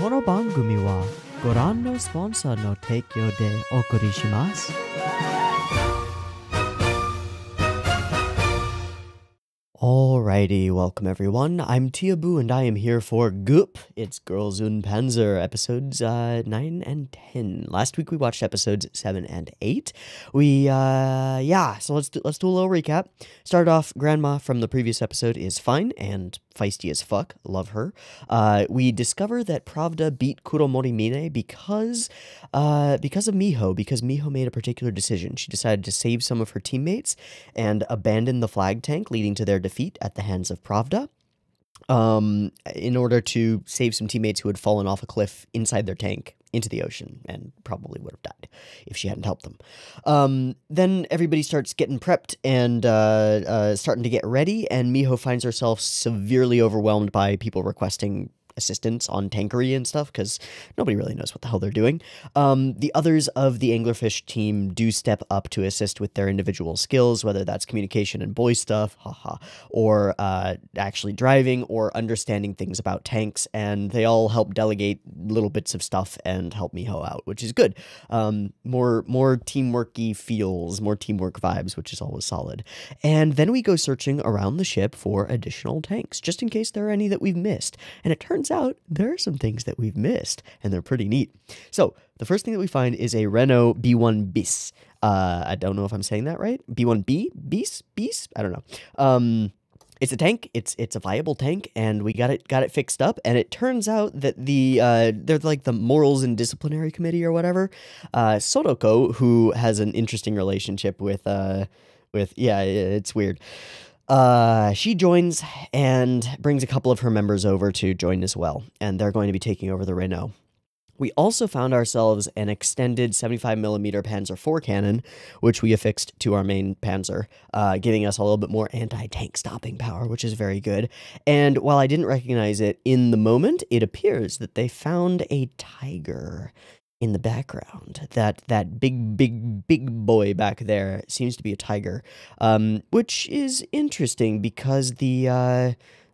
この番組はご覧のスポンサーの提供でお送りします。Alrighty, welcome everyone. I'm Teeaboo and I am here for Goop. It's Girls und Panzer episodes 9 and 10. Last week we watched episodes 7 and 8. So let's do a little recap. Started off, Grandma from the previous episode is fine and feisty as fuck. Love her. We discover that Pravda beat Kuromori Mine because of Miho, because Miho made a particular decision. She decided to save some of her teammates and abandon the flag tank, leading to their defeat at the hands of Pravda, in order to save some teammates who had fallen off a cliff inside their tank into the ocean and probably would have died if she hadn't helped them. Then everybody starts getting prepped and starting to get ready, and Miho finds herself severely overwhelmed by people requesting assistance on tankery and stuff, because nobody really knows what the hell they're doing. The others of the anglerfish team do step up to assist with their individual skills, whether that's communication and boy stuff, or actually driving or understanding things about tanks, and they all help delegate little bits of stuff and help Miho out, which is good. More teamworky feels, more teamwork vibes, which is always solid. And then we go searching around the ship for additional tanks, just in case there are any that we've missed. And it turns out there are some things that we've missed, and they're pretty neat. So the first thing that we find is a Renault B1 bis. I don't know if I'm saying that right. B1B? Bis? I don't know. It's a tank. It's a viable tank, and we got it fixed up. And it turns out that they're like the morals and disciplinary committee or whatever. Soroko, who has an interesting relationship with it's weird. She joins and brings a couple of her members over to join as well, and they're going to be taking over the Renault. We also found ourselves an extended 75mm Panzer IV cannon, which we affixed to our main Panzer, giving us a little bit more anti-tank stopping power, which is very good. And while I didn't recognize it in the moment, it appears that they found a tiger in the background. That big boy back there seems to be a tiger, which is interesting because the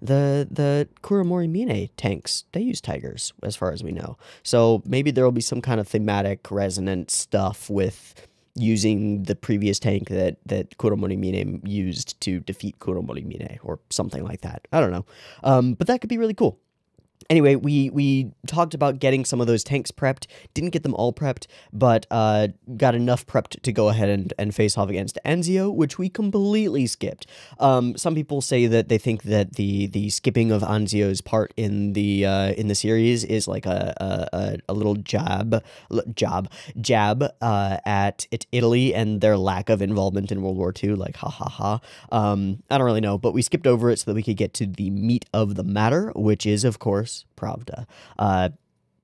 Kuromori Mine tanks, they use tigers as far as we know. So maybe there will be some kind of thematic resonant stuff with using the previous tank that Kuromori Mine used to defeat Kuromori Mine or something like that. I don't know. But that could be really cool. Anyway, we talked about getting some of those tanks prepped. Didn't get them all prepped, but got enough prepped to go ahead and face off against Anzio, which we completely skipped. Some people say that they think that the skipping of Anzio's part in the series is like a little jab at Italy and their lack of involvement in World War II. Like I don't really know, but we skipped over it so that we could get to the meat of the matter, which is, of course, Pravda.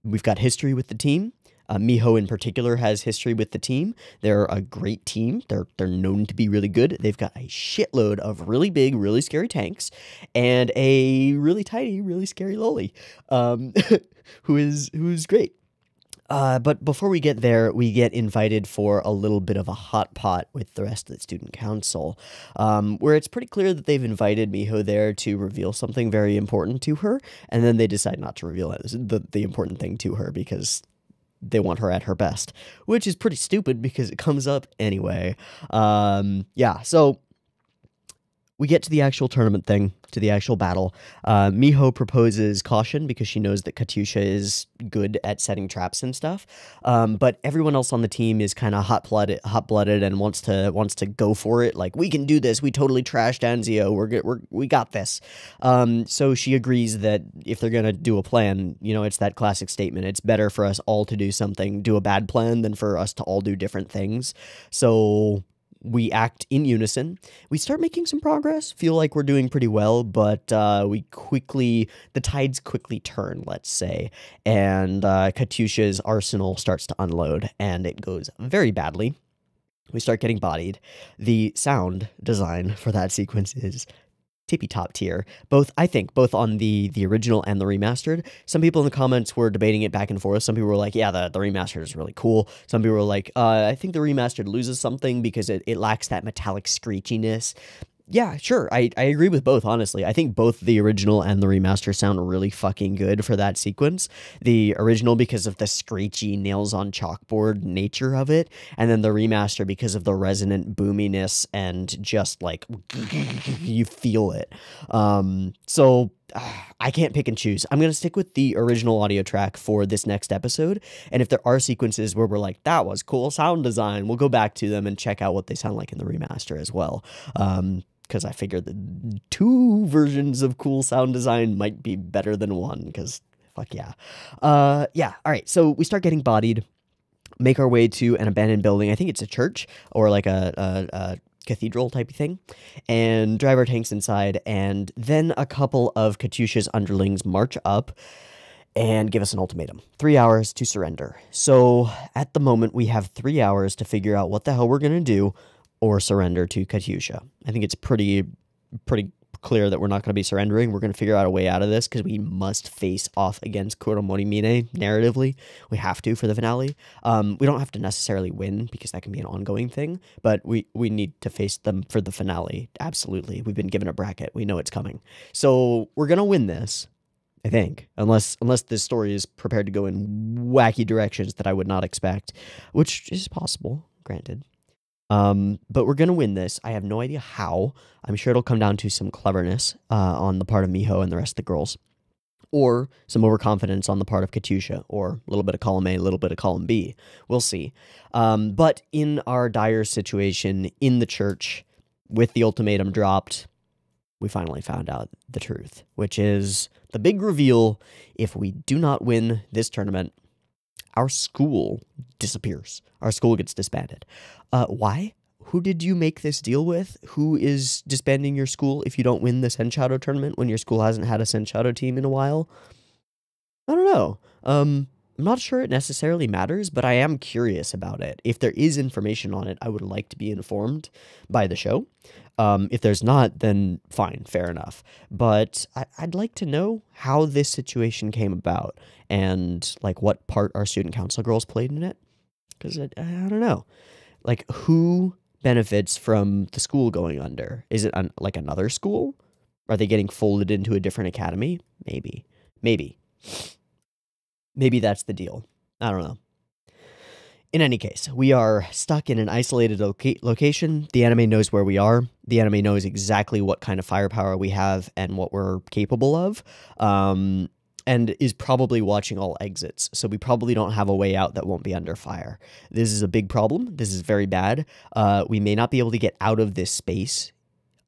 We've got history with the team. Miho in particular has history with the team. They're a great team. They're known to be really good. They've got a shitload of really big, really scary tanks, and a really tiny, really scary loli, who's great. But before we get there, we get invited for a little bit of a hot pot with the rest of the student council, where it's pretty clear that they've invited Miho there to reveal something very important to her, and then they decide not to reveal the important thing to her because they want her at her best, which is pretty stupid because it comes up anyway. So we get to the actual tournament thing, to the actual battle. Miho proposes caution because she knows that Katyusha is good at setting traps and stuff. But everyone else on the team is kind of hot-blooded and wants to go for it. Like, we can do this. We totally trashed Anzio. We got this. So she agrees that if they're gonna do a plan, it's that classic statement. It's better for us all to do a bad plan than for us to all do different things. So we act in unison. We start making some progress, feel like we're doing pretty well, but the tides quickly turn, let's say, and Katyusha's arsenal starts to unload, and it goes very badly. We start getting bodied. The sound design for that sequence is tippy top tier, I think both on the original and the remastered. Some people in the comments were debating it back and forth. Some people were like, yeah, the remastered is really cool. Some people were like, I think the remastered loses something because it lacks that metallic screechiness. Yeah, sure. I agree with both, honestly. I think both the original and the remaster sound really fucking good for that sequence. The original because of the screechy nails on chalkboard nature of it, and then the remaster because of the resonant boominess and just like you feel it. So I can't pick and choose. I'm going to stick with the original audio track for this next episode. And if there are sequences where we're like, that was cool sound design, we'll go back to them and check out what they sound like in the remaster as well. Because I figure the two versions of cool sound design might be better than one, because fuck yeah. Yeah, all right, so we start getting bodied, make our way to an abandoned building. I think it's a church or like a cathedral type of thing, and drive our tanks inside, and then a couple of Katyusha's underlings march up and give us an ultimatum. 3 hours to surrender. So at the moment, we have 3 hours to figure out what the hell we're going to do or surrender to Katyusha. I think it's pretty clear that we're not going to be surrendering. We're going to figure out a way out of this because we must face off against Kuromorimine narratively. We have to for the finale. We don't have to necessarily win because that can be an ongoing thing, but we need to face them for the finale. Absolutely. We've been given a bracket. We know it's coming. So we're going to win this, I think, unless this story is prepared to go in wacky directions that I would not expect, which is possible, granted. But we're gonna win this. I have no idea how. I'm sure it'll come down to some cleverness on the part of Miho and the rest of the girls, or some overconfidence on the part of Katyusha, or a little bit of column A, a little bit of column B. We'll see. But in our dire situation in the church, with the ultimatum dropped, we finally found out the truth, which is the big reveal. If we do not win this tournament, our school disappears. Our school gets disbanded. Why? Who did you make this deal with? Who is disbanding your school if you don't win the Senshadow tournament when your school hasn't had a Senshadow team in a while? I don't know. I'm not sure it necessarily matters, but I am curious about it. If there is information on it, I would like to be informed by the show. If there's not, then fine, fair enough. But I'd like to know how this situation came about and like what part our student council girls played in it. Because I don't know. Like, who benefits from the school going under? Is it like another school? Are they getting folded into a different academy? Maybe. Maybe that's the deal. I don't know. In any case, we are stuck in an isolated location. The anime knows where we are. The anime knows exactly what kind of firepower we have and what we're capable of, and is probably watching all exits. So we probably don't have a way out that won't be under fire. This is a big problem. This is very bad. We may not be able to get out of this space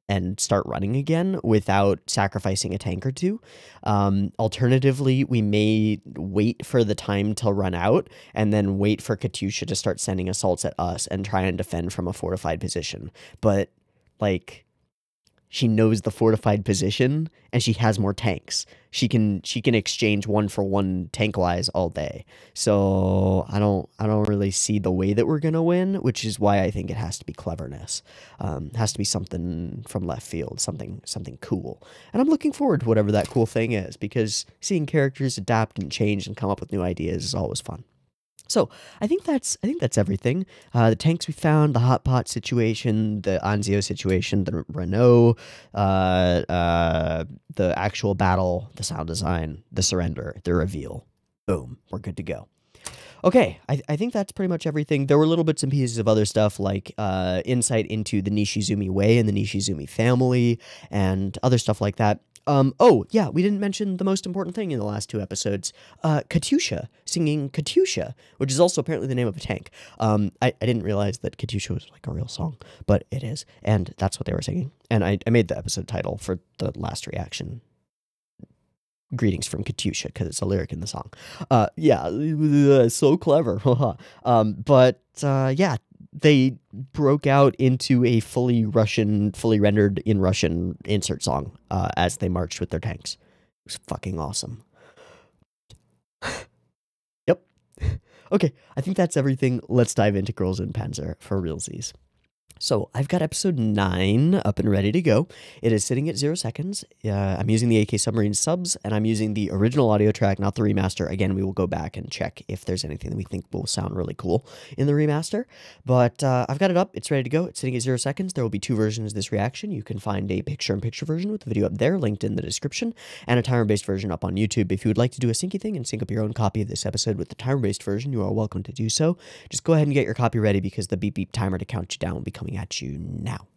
and start running again without sacrificing a tank or two. Alternatively, we may wait for the time to run out and then wait for Katyusha to start sending assaults at us and try and defend from a fortified position. But, like, she knows the fortified position and she has more tanks. She can exchange 1-for-1 tank-wise all day. So I don't really see the way that we're gonna win, which is why I think it has to be cleverness. It has to be something from left field, something cool. And I'm looking forward to whatever that cool thing is, because seeing characters adapt and change and come up with new ideas is always fun. So I think that's everything. The tanks we found, the hot pot situation, the Anzio situation, the Renault, the actual battle, the sound design, the surrender, the reveal. Boom, we're good to go. Okay, I think that's pretty much everything. There were little bits and pieces of other stuff, like insight into the Nishizumi way and the Nishizumi family and other stuff like that. Oh, yeah, we didn't mention the most important thing in the last 2 episodes. Katyusha, singing Katyusha, which is also apparently the name of a tank. I didn't realize that Katyusha was like a real song, but it is, and that's what they were singing. And I made the episode title for the last reaction. Greetings from Katyusha, because it's a lyric in the song. Yeah, so clever. Yeah, they broke out into a fully rendered in Russian insert song as they marched with their tanks. It was fucking awesome. Yep. Okay, I think that's everything. Let's dive into Girls und Panzer for realsies. So I've got episode 9 up and ready to go. It is sitting at 0 seconds. I'm using the AK Submarine subs, and I'm using the original audio track, not the remaster. Again, we will go back and check if there's anything that we think will sound really cool in the remaster. But I've got it up. It's ready to go. It's sitting at 0 seconds. There will be 2 versions of this reaction. You can find a picture-in-picture version with the video up there, linked in the description, and a timer-based version up on YouTube. If you would like to do a syncy thing and sync up your own copy of this episode with the timer-based version, you are welcome to do so. Just go ahead and get your copy ready because the beep beep timer to count you down will be coming at you now.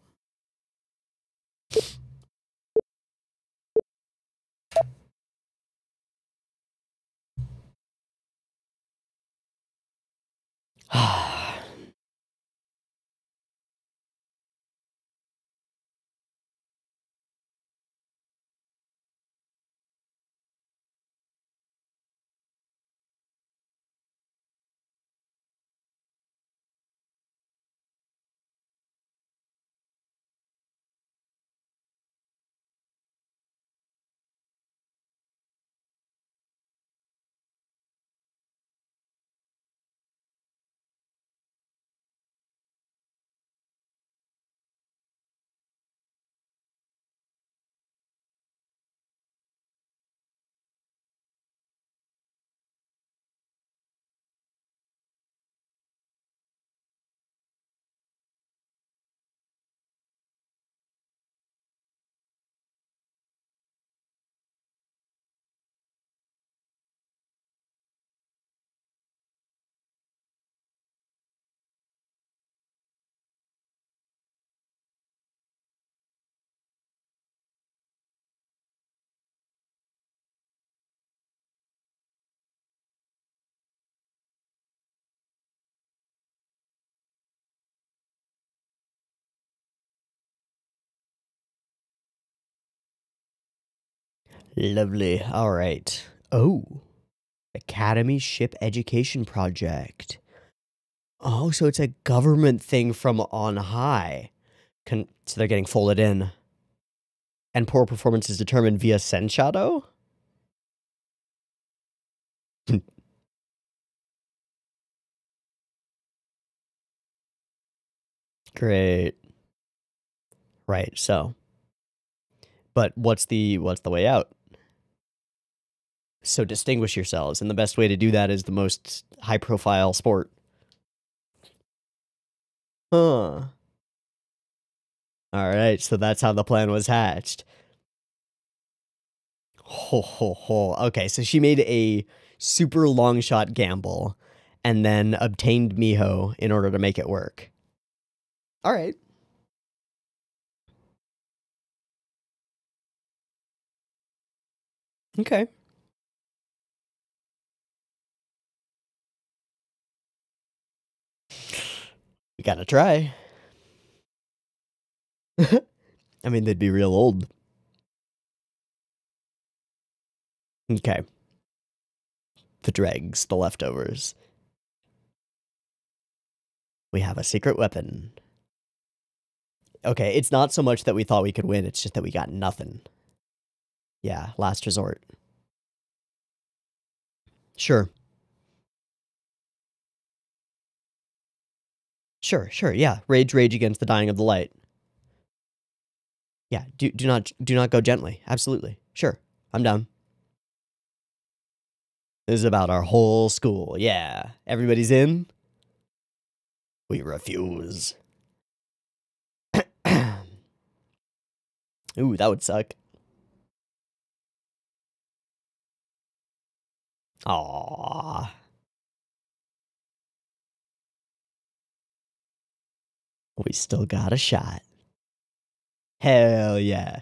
Lovely. All right. Oh, Academy Ship Education Project. Oh, so it's a government thing from on high. So they're getting folded in. And poor performance is determined via Senshadow? Great. Right, so. But what's the way out? So distinguish yourselves, and the best way to do that is the most high-profile sport. Huh. Alright, so that's how the plan was hatched. Ho ho ho. Okay, so she made a super long shot gamble and then obtained Miho in order to make it work. Alright. Okay. We gotta try. I mean, they'd be real old. Okay. The dregs, the leftovers. We have a secret weapon. Okay, it's not so much that we thought we could win, it's just that we got nothing. Yeah, last resort. Sure. Sure, yeah. Rage against the dying of the light. Yeah, do not go gently. Absolutely. Sure. I'm down. This is about our whole school. Yeah. Everybody's in? We refuse. Ooh, that would suck. Aww. We still got a shot. Hell yeah.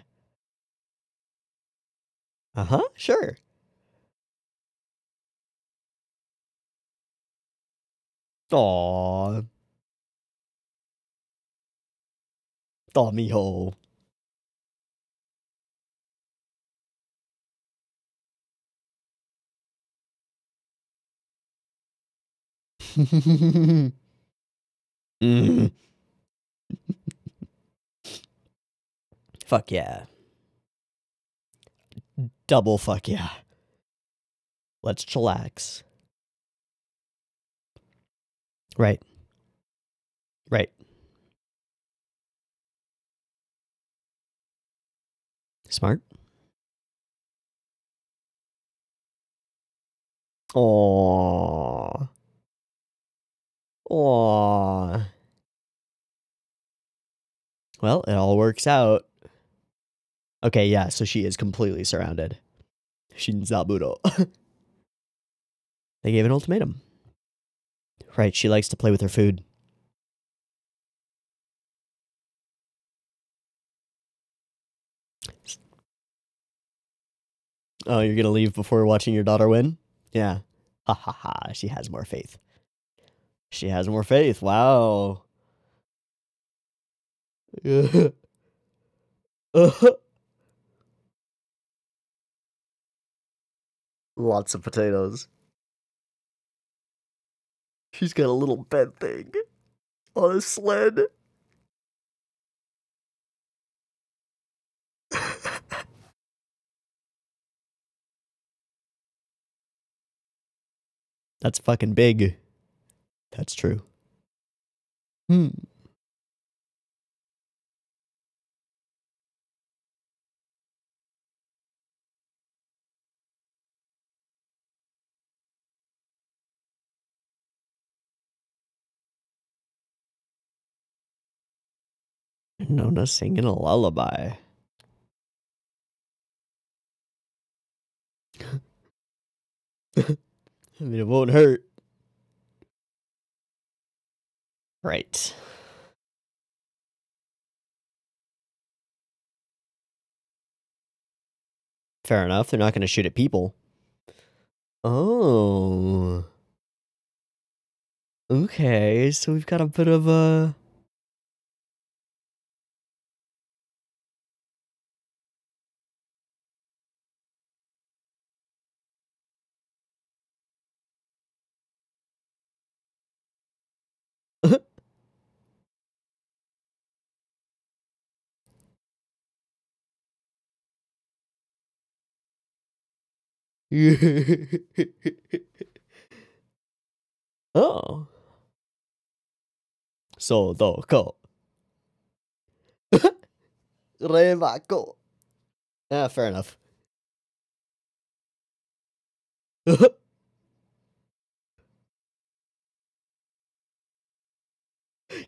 Uh-huh, sure. Aww. Aw, mijo. Mm. Fuck yeah. Double fuck yeah. Let's chillax. Right. Right. Smart. Aww. Aww. Well, it all works out. Okay, yeah, so she is completely surrounded. Shinzaburo. They gave an ultimatum. Right, she likes to play with her food. Oh, you're gonna leave before watching your daughter win? Yeah. Ha ha ha, she has more faith. She has more faith, wow. Lots of potatoes. She's got a little bed thing on a sled. That's fucking big. That's true. No Nona singing a lullaby. I mean, it won't hurt. Right. Fair enough. They're not going to shoot at people. Oh. Okay, so we've got a bit of a... Oh. So, do, ko. Remako. Ah, fair enough.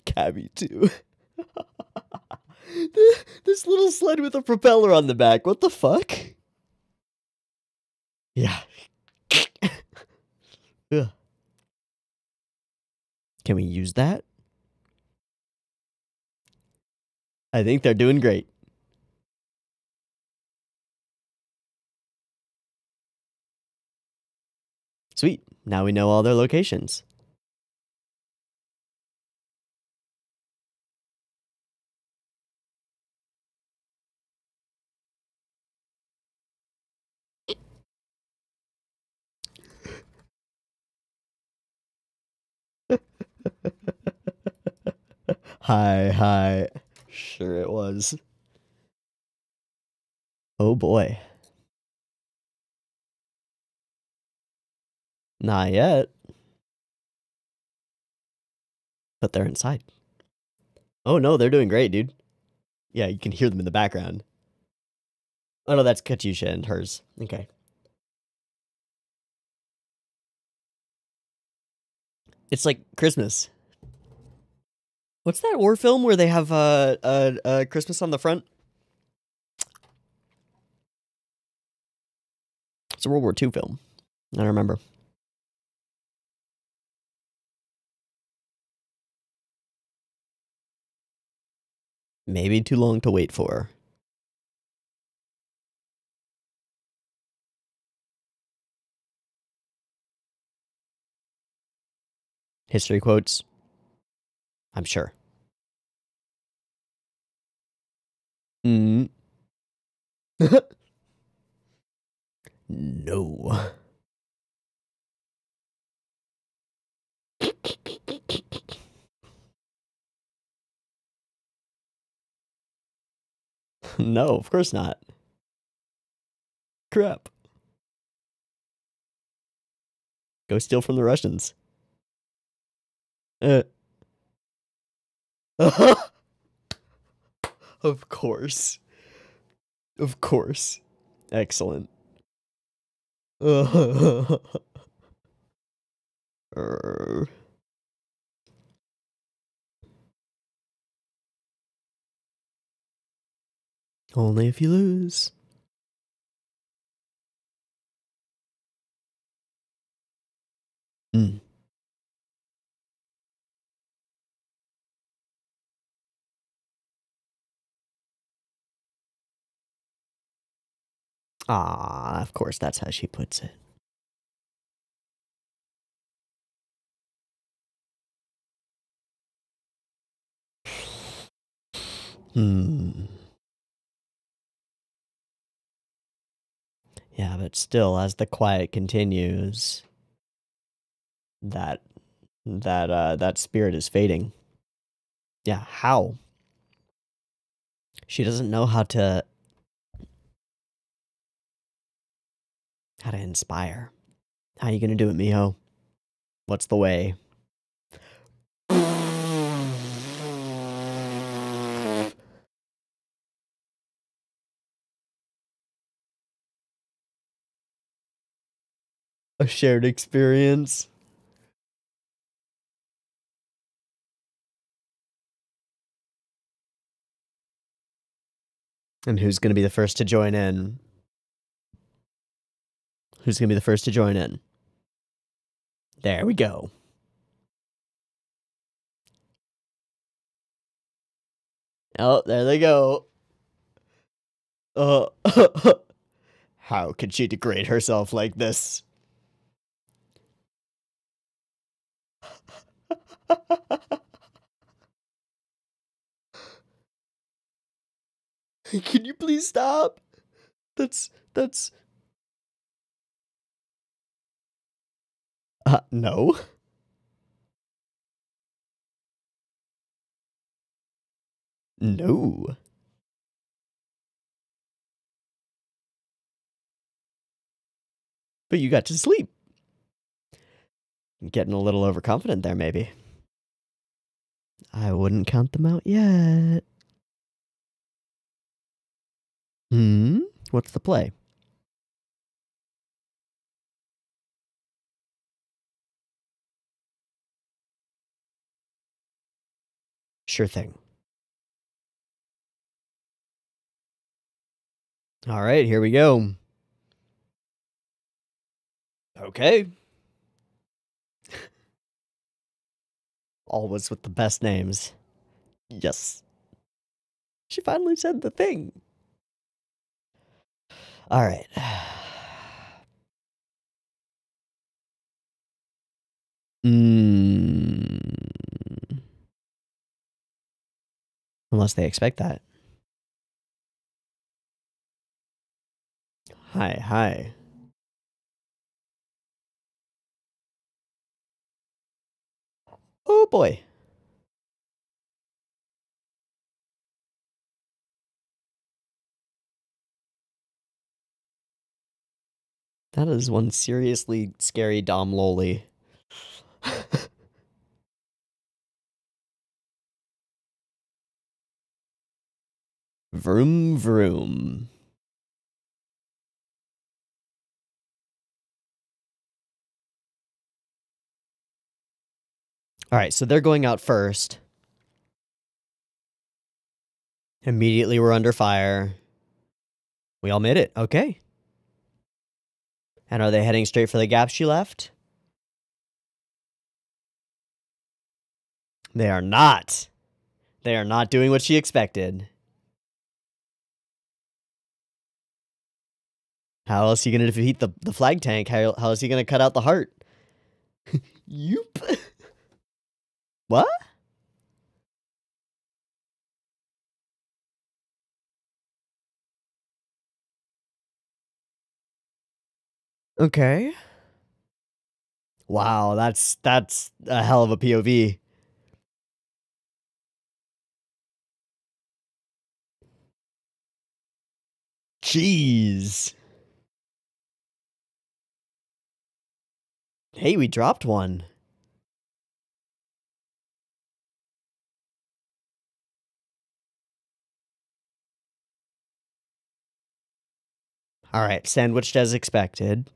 Cabby, too. This little sled with a propeller on the back. What the fuck? Yeah. Ugh. Can we use that? I think they're doing great. Sweet. Now we know all their locations. Hi. Sure it was. Oh boy. Not yet. But they're inside. Oh no, they're doing great, dude. Yeah, you can hear them in the background. Oh no, that's Katyusha and hers. Okay. It's like Christmas. What's that war film where they have Christmas on the front? It's a World War II film. I don't remember. Maybe too long to wait for. History quotes. I'm sure. Mm. No. No, of course not. Crap. Go steal from the Russians. Of course. Of course. Excellent. Only if you lose. Mm. Ah, of course, that's how she puts it. Hmm. Yeah, but still, as the quiet continues, that spirit is fading. Yeah, how? She doesn't know how to inspire. How you gonna do it, Miho? What's the way? A shared experience. And who's gonna be the first to join in? Who's gonna be the first to join in? There we go. Oh, there they go. How could she degrade herself like this? Can you please stop? That's no. No. But you got to sleep. Getting a little overconfident there, maybe. I wouldn't count them out yet. Hmm? What's the play? Sure thing. All right, here we go. Okay. Always with the best names. Yes. She finally said the thing. All right. Unless they expect that. Hi, hi. Oh boy. That is one seriously scary Dom Loli. Vroom vroom. All right, so they're going out first. Immediately we're under fire. We all made it. Okay. And are they heading straight for the gap she left? They are not. They are not doing what she expected. How else are you going to defeat the flag tank? How else are you going to cut out the heart? Yoop. What? Okay. Wow, that's a hell of a POV. Jeez. Hey, we dropped one. All right, sandwiched as expected.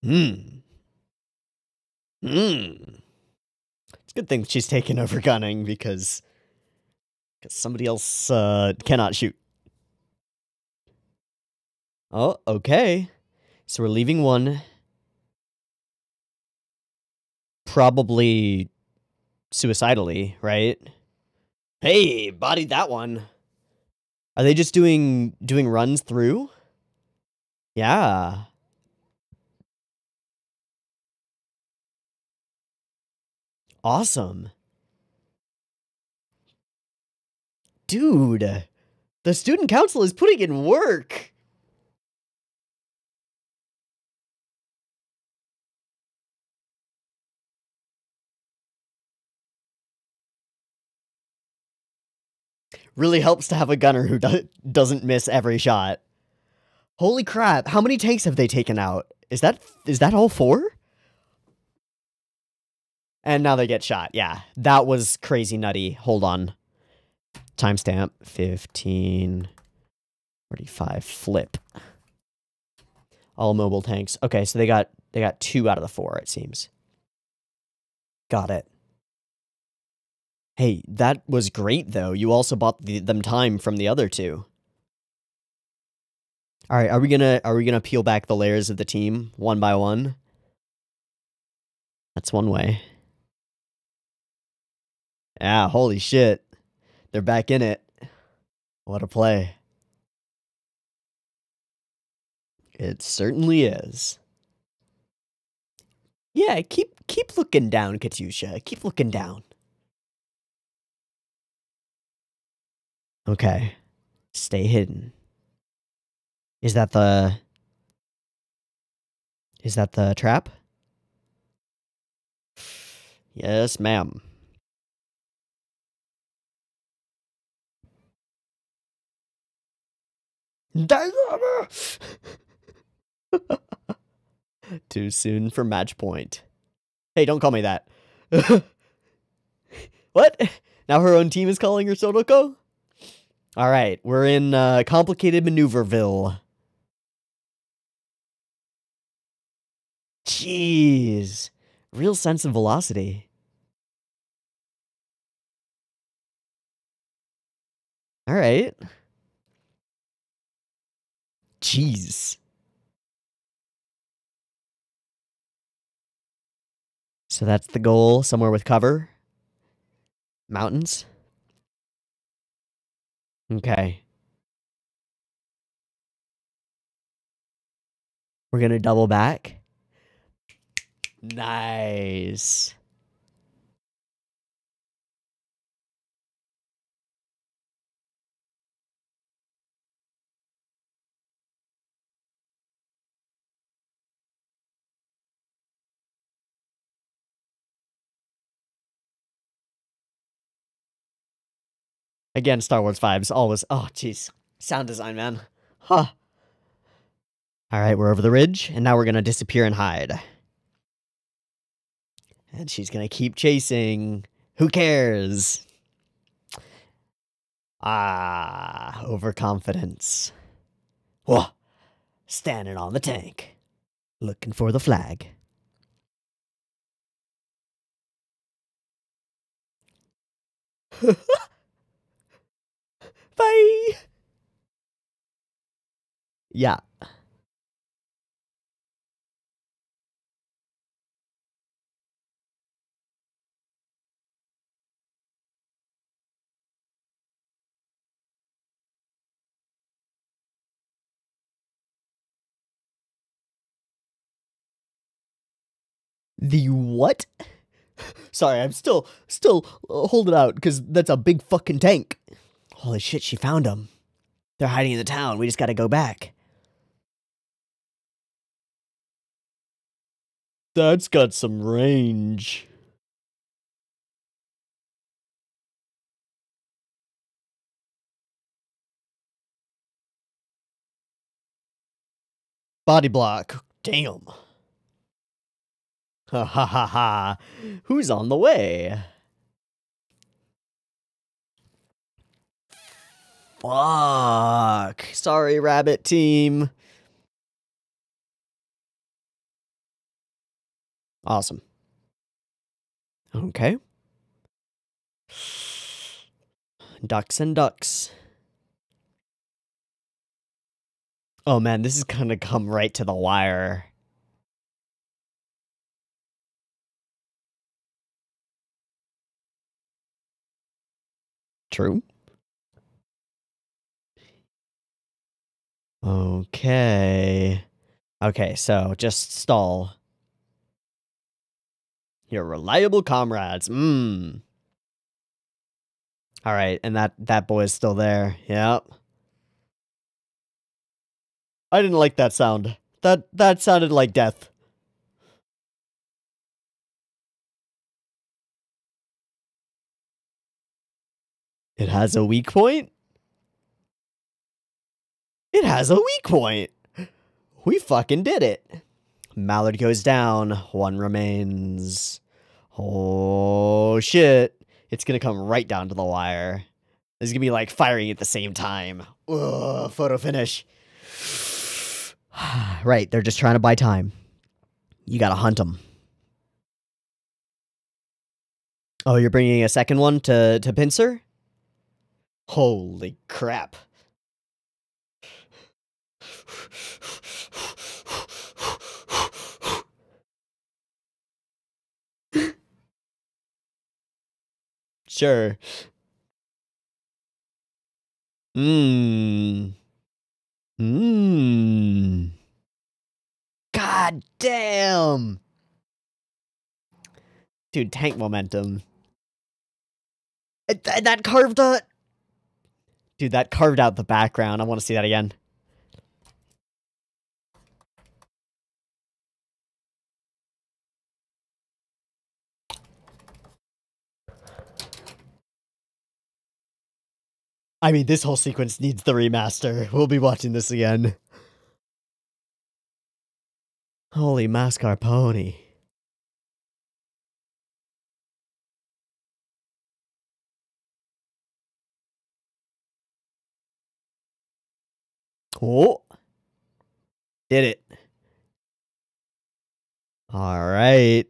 Hmm. Hmm. It's a good thing she's taken over gunning because somebody else cannot shoot. Oh, okay. So we're leaving one. Probably suicidally, right? Hey, bodied that one. Are they just doing runs through? Yeah. Awesome. Dude, the student council is putting in work. Really helps to have a gunner who doesn't miss every shot. Holy crap, how many tanks have they taken out? Is that all 4? And now they get shot. Yeah, that was crazy nutty. Hold on. Timestamp 15:45 flip. All mobile tanks. Okay, so they got 2 out of the 4, it seems. Got it. Hey, that was great though. You also bought them time from the other 2. All right, are we gonna peel back the layers of the team one by one? That's one way. Yeah, holy shit. They're back in it. What a play. It certainly is. Yeah, keep looking down, Katyusha. Keep looking down. Okay. Stay hidden. Is that the trap? Yes, ma'am. Too soon for match point. Hey, don't call me that. What? Now her own team is calling her Sodoko? Alright, we're in complicated maneuverville. Jeez. Real sense of velocity. Alright. Jeez. So that's the goal, somewhere with cover. Mountains. Okay. We're gonna double back. Nice. Again, Star Wars vibes, always. Oh, jeez. Sound design, man. Huh. Alright, we're over the ridge, and now we're gonna disappear and hide. And she's gonna keep chasing. Who cares? Ah, overconfidence. Whoa. Standing on the tank. Looking for the flag. Bye! Yeah. The what? Sorry, I'm still holding out, because that's a big fucking tank. Holy shit, she found them. They're hiding in the town. We just gotta go back. That's got some range. Body block. Damn. Ha ha ha ha. Who's on the way? Fuck. Sorry, rabbit team. Awesome. Okay. Ducks and ducks. Oh man, this is gonna come right to the wire. True. Okay. Okay, so just stall. Your reliable comrades. Alright, and that boy is still there. Yep. I didn't like that sound. That sounded like death. It has a weak point? It has a weak point! We fucking did it. Mallard goes down. One remains. Oh, shit. It's gonna come right down to the wire. It's gonna be like firing at the same time. Ugh, photo finish. Right, they're just trying to buy time. You gotta hunt them. Oh, you're bringing a second one to pincer? Holy crap. Sure. God damn. Dude, tank momentum. That carved out. Dude, that carved out the background. I want to see that again. I mean, this whole sequence needs the remaster. We'll be watching this again. Holy mascarpone. Oh. Did it. Alright.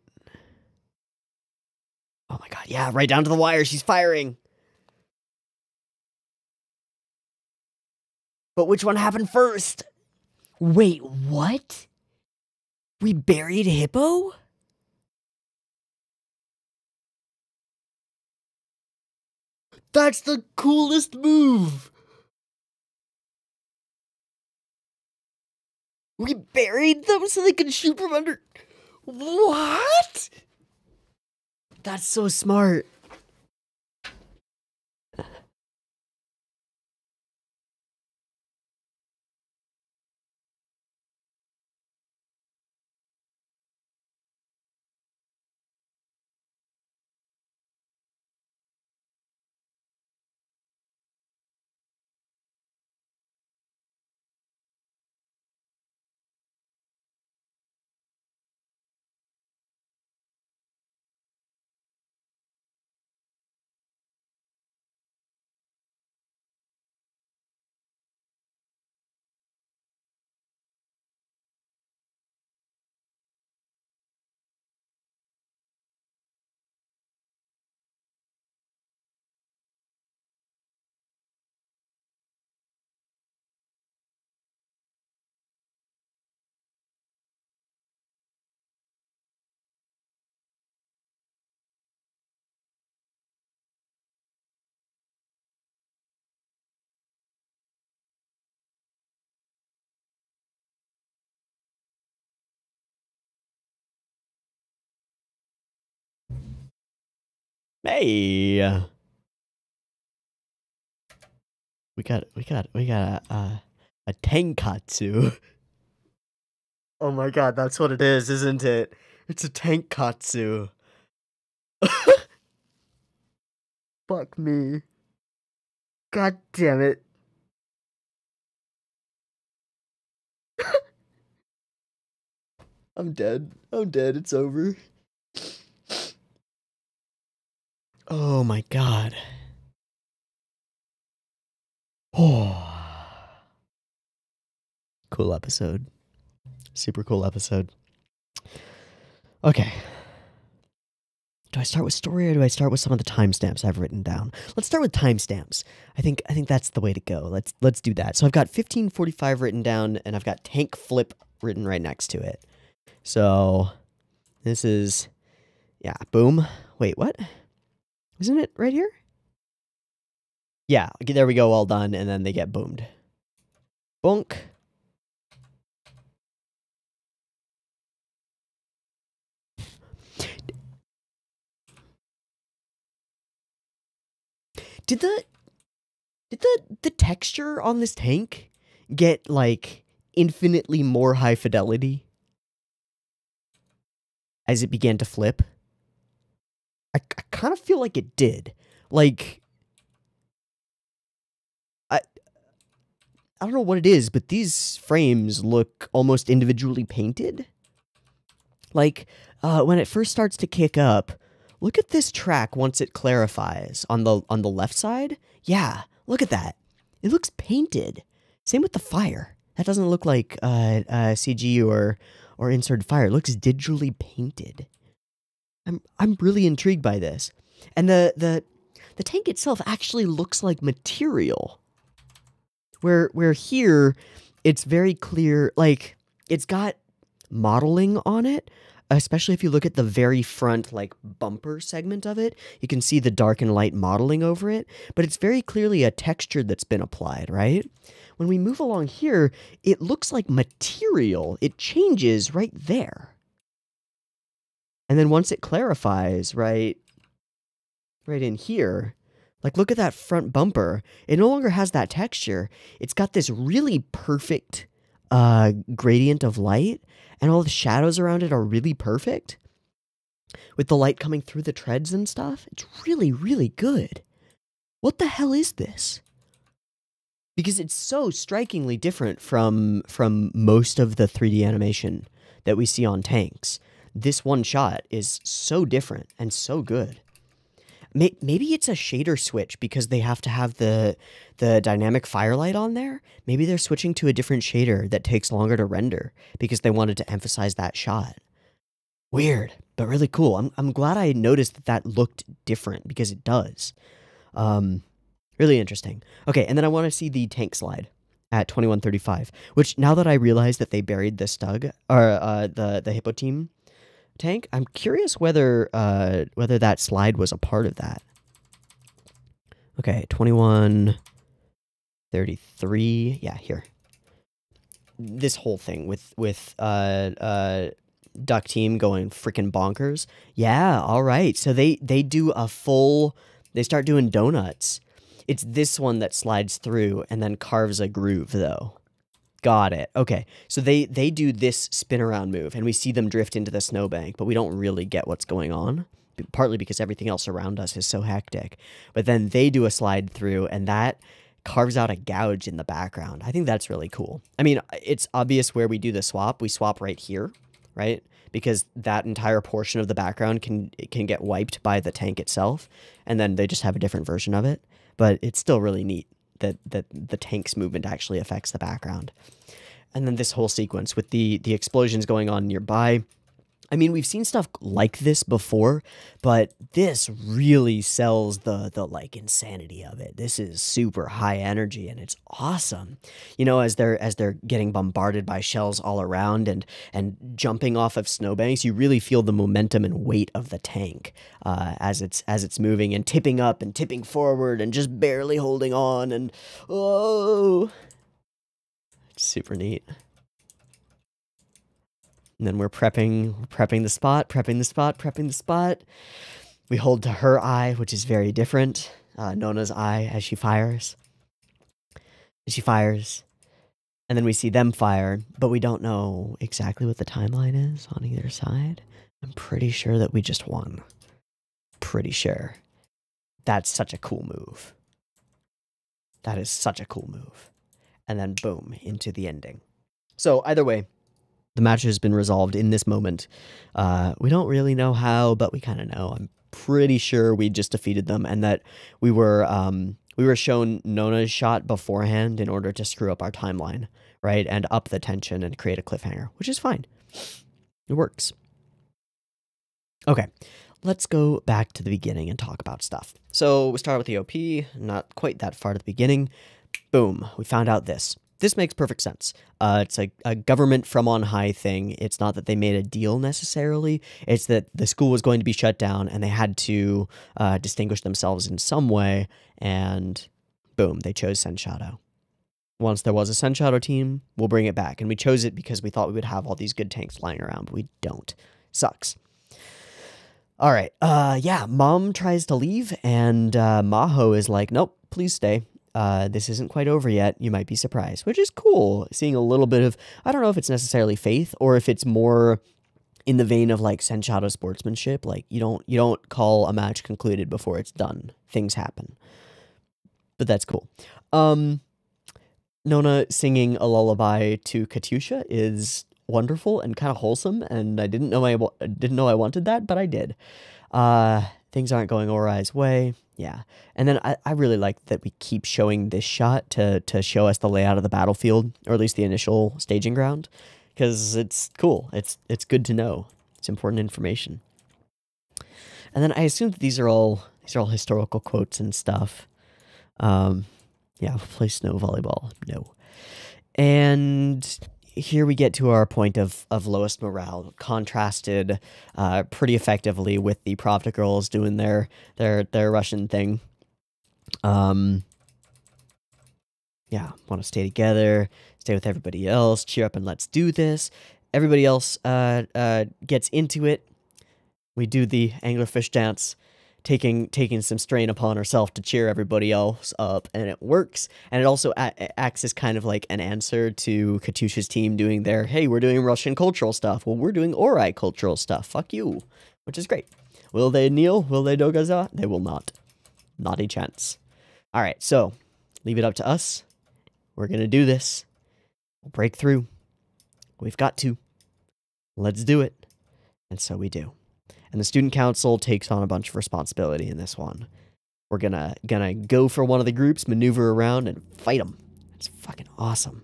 Oh my god, yeah, right down to the wire. She's firing. But which one happened first? Wait, what? We buried Hippo? That's the coolest move! We buried them so they could shoot from under... What? That's so smart. Hey. We got a tenkatsu. Oh my god, that's what it is, isn't it? It's a tenkatsu. Fuck me. God damn it. I'm dead. I'm dead. It's over. Oh my god. Oh. Cool episode. Super cool episode. Okay. Do I start with story or do I start with some of the timestamps I've written down? Let's start with timestamps. I think that's the way to go. Let's do that. So I've got 1545 written down and I've got tank flip written right next to it. So this is, yeah, boom. Wait, what? Isn't it right here? Yeah, there we go, all done, and then they get boomed. Bonk. Did the texture on this tank get, like, infinitely more high fidelity as it began to flip? I kind of feel like it did. Like, I don't know what it is, but these frames look almost individually painted. Like, when it first starts to kick up, look at this track once it clarifies on the left side. Yeah, look at that. It looks painted. Same with the fire. That doesn't look like CG or inserted fire. It looks digitally painted. I'm really intrigued by this. And the tank itself actually looks like material. Where here, it's very clear, like, it's got modeling on it, especially if you look at the very front, like, bumper segment of it. You can see the dark and light modeling over it, but it's very clearly a texture that's been applied, right? When we move along here, it looks like material. It changes right there. And then once it clarifies, right in here, like, look at that front bumper. It no longer has that texture. It's got this really perfect gradient of light, and all the shadows around it are really perfect. With the light coming through the treads and stuff, it's really, really good. What the hell is this? Because it's so strikingly different from most of the 3D animation that we see on tanks. This one shot is so different and so good. Maybe it's a shader switch because they have to have the dynamic firelight on there. Maybe they're switching to a different shader that takes longer to render because they wanted to emphasize that shot. Weird, but really cool. I'm glad I noticed that looked different because it does. Really interesting. Okay, and then I want to see the tank slide at 2135, which now that I realize that they buried the Stug, or the Hippo Team tank, I'm curious whether that slide was a part of that. Okay, 2133. Yeah, here. This whole thing with Duck Team going freaking bonkers. Yeah, all right. So they do a full. They start doing donuts. It's this one that slides through and then carves a groove, though. Got it. Okay, so they do this spin around move, and we see them drift into the snowbank, but we don't really get what's going on, partly because everything else around us is so hectic. But then they do a slide through, and that carves out a gouge in the background. I think that's really cool. I mean, it's obvious where we do the swap. We swap right here, right? Because that entire portion of the background can get wiped by the tank itself, and then they just have a different version of it. But it's still really neat that the tank's movement actually affects the background. And then this whole sequence with the explosions going on nearby. I mean, we've seen stuff like this before, but this really sells the like insanity of it. This is super high energy and it's awesome. You know, as they're getting bombarded by shells all around and jumping off of snowbanks, you really feel the momentum and weight of the tank as it's moving and tipping up and tipping forward and just barely holding on, and oh, it's super neat. And then we're prepping the spot. We hold to her eye, which is very different. Nona's eye as she fires. And then we see them fire, but we don't know exactly what the timeline is on either side. I'm pretty sure that we just won. Pretty sure. That's such a cool move. That is such a cool move. And then boom, into the ending. So either way, The match has been resolved in this moment. We don't really know how, but we kind of know. I'm pretty sure we just defeated them, and that we were shown Nona's shot beforehand in order to screw up our timeline, right? And up the tension and create a cliffhanger, which is fine. It works. Okay, let's go back to the beginning and talk about stuff. So we start with the OP, not quite that far to the beginning. Boom, we found out this. This makes perfect sense. It's a government from on high thing. It's not that they made a deal necessarily. It's that the school was going to be shut down and they had to distinguish themselves in some way. And boom, they chose Senshadow. Once there was a Senshadow team, we'll bring it back. And we chose it because we thought we would have all these good tanks lying around, but we don't. Sucks. All right. Yeah, Mom tries to leave and Maho is like, nope, please stay. This isn't quite over yet. You might be surprised, which is cool. Seeing a little bit of, I don't know if it's necessarily faith or if it's more in the vein of like Senshadow sportsmanship. Like you don't call a match concluded before it's done. Things happen, but that's cool. Nona singing a lullaby to Katyusha is wonderful and kind of wholesome, and I didn't know I wanted that, but I did. Things aren't going Oorai's way. Yeah. And then I really like that we keep showing this shot to show us the layout of the battlefield, or at least the initial staging ground, because it's cool. It's good to know. It's important information. And then I assume that these are all historical quotes and stuff. Yeah, play snow volleyball. No. And here we get to our point of lowest morale, contrasted pretty effectively with the Pravda girls doing their Russian thing. Yeah, want to stay together, stay with everybody else, cheer up and let's do this. Everybody else gets into it. We do the anglerfish dance, taking some strain upon ourselves to cheer everybody else up, and it works. And it also acts as kind of like an answer to Katyusha's team doing their, hey, we're doing Russian cultural stuff. Well, we're doing Ooarai cultural stuff. Fuck you. Which is great. Will they kneel? Will they dogaza? They will not. Not a chance. All right, so leave it up to us. We're going to do this. We'll break through. We've got to. Let's do it. And so we do. And the student council takes on a bunch of responsibility in this one. We're gonna go for one of the groups, maneuver around, and fight them. It's fucking awesome.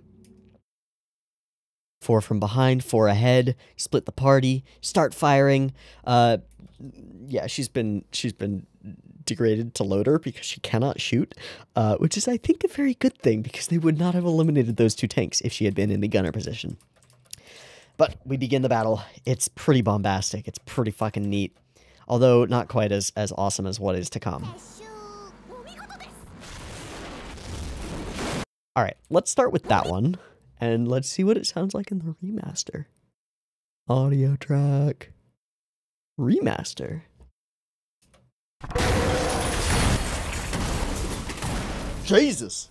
4 from behind, 4 ahead. Split the party. Start firing. Yeah, she's been degraded to loader because she cannot shoot, which is, I think, a very good thing because they would not have eliminated those 2 tanks if she had been in the gunner position. But we begin the battle. It's pretty bombastic. It's pretty fucking neat. Although not quite as awesome as what is to come. Alright, let's start with that one. And let's see what it sounds like in the remaster. Audio track. Remaster. Jesus!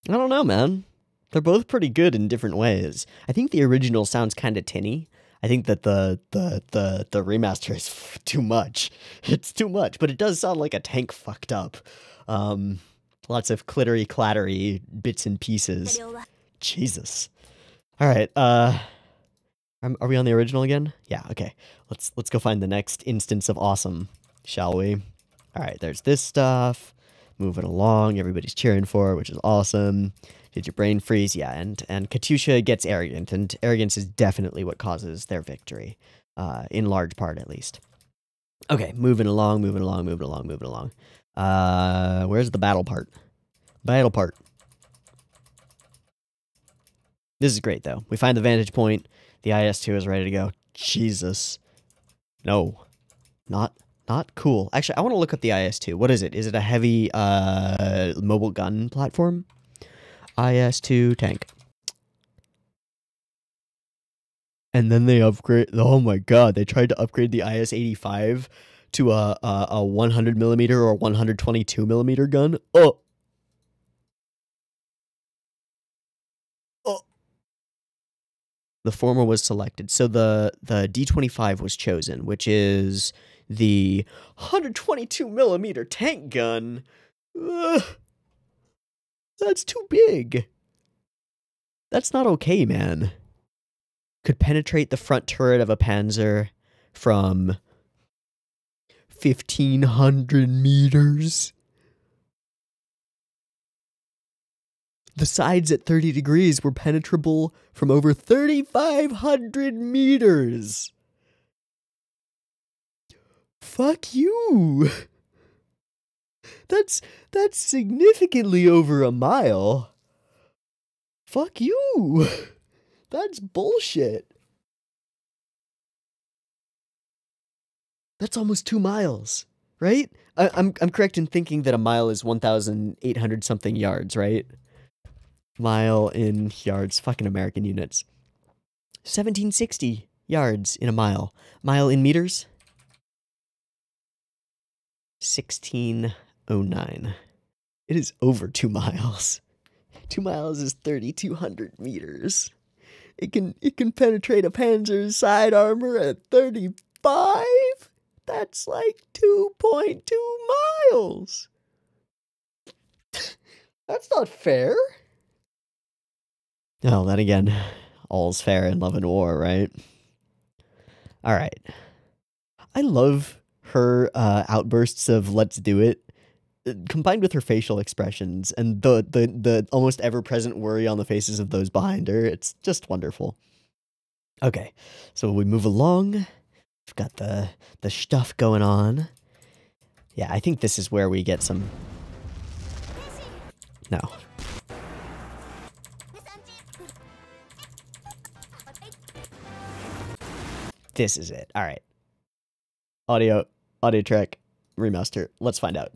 I don't know, man. They're both pretty good in different ways. I think the original sounds kind of tinny. I think that the remaster is too much. It's too much, but it does sound like a tank fucked up. Lots of clittery clattery bits and pieces. Jesus. All right. Are we on the original again? Yeah. Okay. Let's go find the next instance of awesome, shall we? All right. There's this stuff. Moving along, everybody's cheering for it, which is awesome. Did your brain freeze? Yeah, and Katyusha gets arrogant, and arrogance is definitely what causes their victory, in large part at least. Okay, moving along. Where's the battle part? Battle part. This is great, though. We find the vantage point. The IS-2 is ready to go. Jesus. No. Not cool. Actually, I want to look up the IS-2. What is it? Is it a heavy mobile gun platform? IS-2 tank. And then they upgrade. Oh my god! They tried to upgrade the IS-85 to a 100mm or 122mm gun. Oh. The former was selected. So the D25 was chosen, which is the 122 millimeter tank gun. Ugh, that's too big. That's not okay, man. Could penetrate the front turret of a Panzer from 1,500 meters. The sides at 30 degrees were penetrable from over 3,500 meters. Fuck you. That's significantly over a mile. Fuck you. That's bullshit. That's almost 2 miles, right? I'm correct in thinking that a mile is 1,800 something yards, right? Mile in yards, fucking American units. 1,760 yards in a mile. Mile in meters? 1,609. It is over 2 miles. 2 miles is 3,200 meters. It can penetrate a Panzer's side armor at 35? That's like 2.2 miles. That's not fair. Oh, then again, all's fair in love and war, right? All right. I love her outbursts of "let's do it," combined with her facial expressions and the almost ever-present worry on the faces of those behind her. It's just wonderful. Okay, so we move along. We've got the stuff going on. Yeah, I think this is where we get some... No. This is it. All right. Audio track, remaster. Let's find out.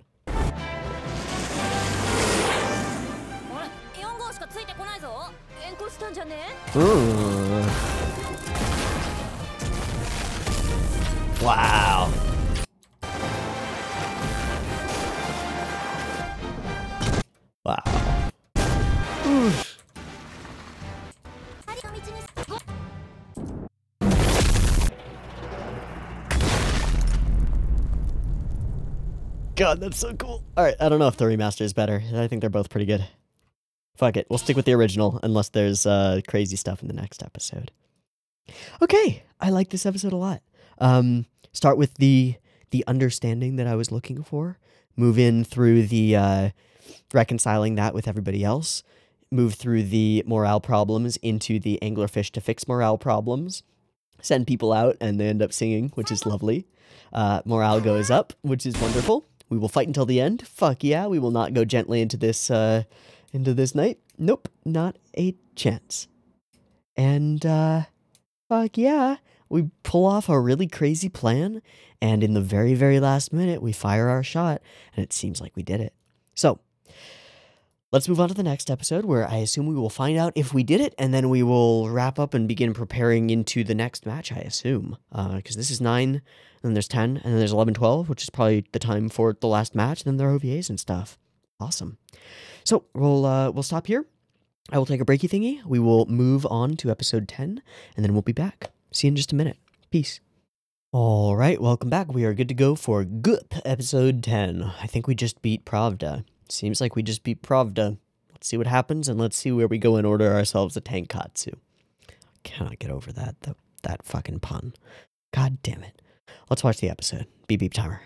Wow. Wow. Oof. God, that's so cool. Alright, I don't know if the remaster is better. I think they're both pretty good. Fuck it, we'll stick with the original, unless there's crazy stuff in the next episode. Okay, I like this episode a lot. Start with the understanding that I was looking for. Move in through the reconciling that with everybody else. Move through the morale problems into the anglerfish to fix morale problems. Send people out and they end up singing, which is lovely. Morale goes up, which is wonderful. We will fight until the end. Fuck yeah, we will not go gently into this night. Nope, not a chance. And fuck yeah, we pull off a really crazy plan, and in the very, very last minute, we fire our shot, and it seems like we did it. So, let's move on to the next episode, where I assume we will find out if we did it, and then we will wrap up and begin preparing into the next match, I assume. Because this is 9, and then there's 10, and then there's 11, 12, which is probably the time for the last match, and then there are OVAs and stuff. Awesome. So, we'll stop here. I will take a breaky thingy. We will move on to episode 10, and then we'll be back. See you in just a minute. Peace. All right, welcome back. We are good to go for Goop, episode 10. I think we just beat Pravda. Seems like we just beat Pravda. Let's see what happens, and let's see where we go and order ourselves a Tankatsu. Cannot get over that fucking pun. God damn it. Let's watch the episode. Beep beep timer.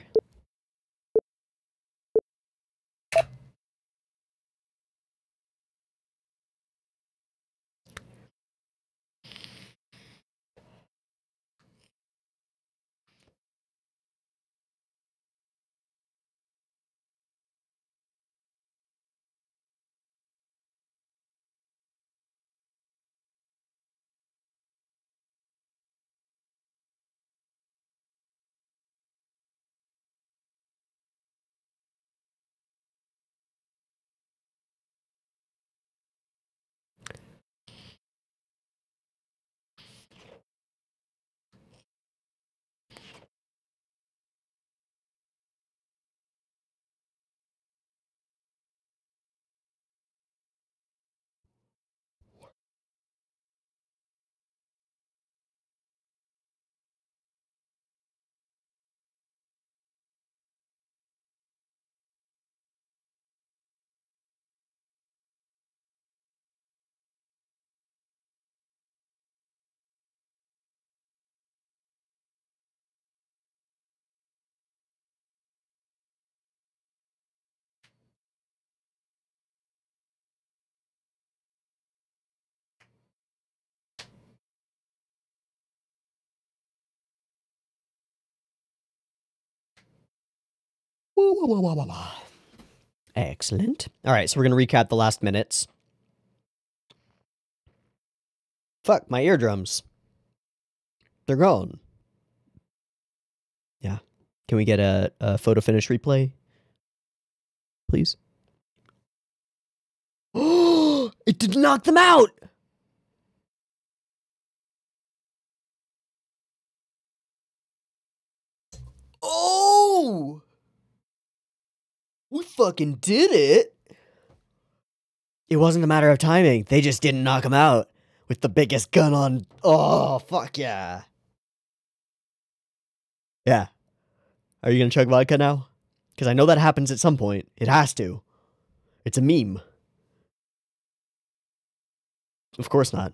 Excellent. All right, so we're going to recap the last minutes. Fuck, my eardrums. They're gone. Yeah. Can we get a photo finish replay? Please? Oh, it did knock them out! Oh! We fucking did it! It wasn't a matter of timing. They just didn't knock him out. With the biggest gun on... Oh, fuck yeah. Yeah. Are you gonna chug vodka now? Because I know that happens at some point. It has to. It's a meme. Of course not.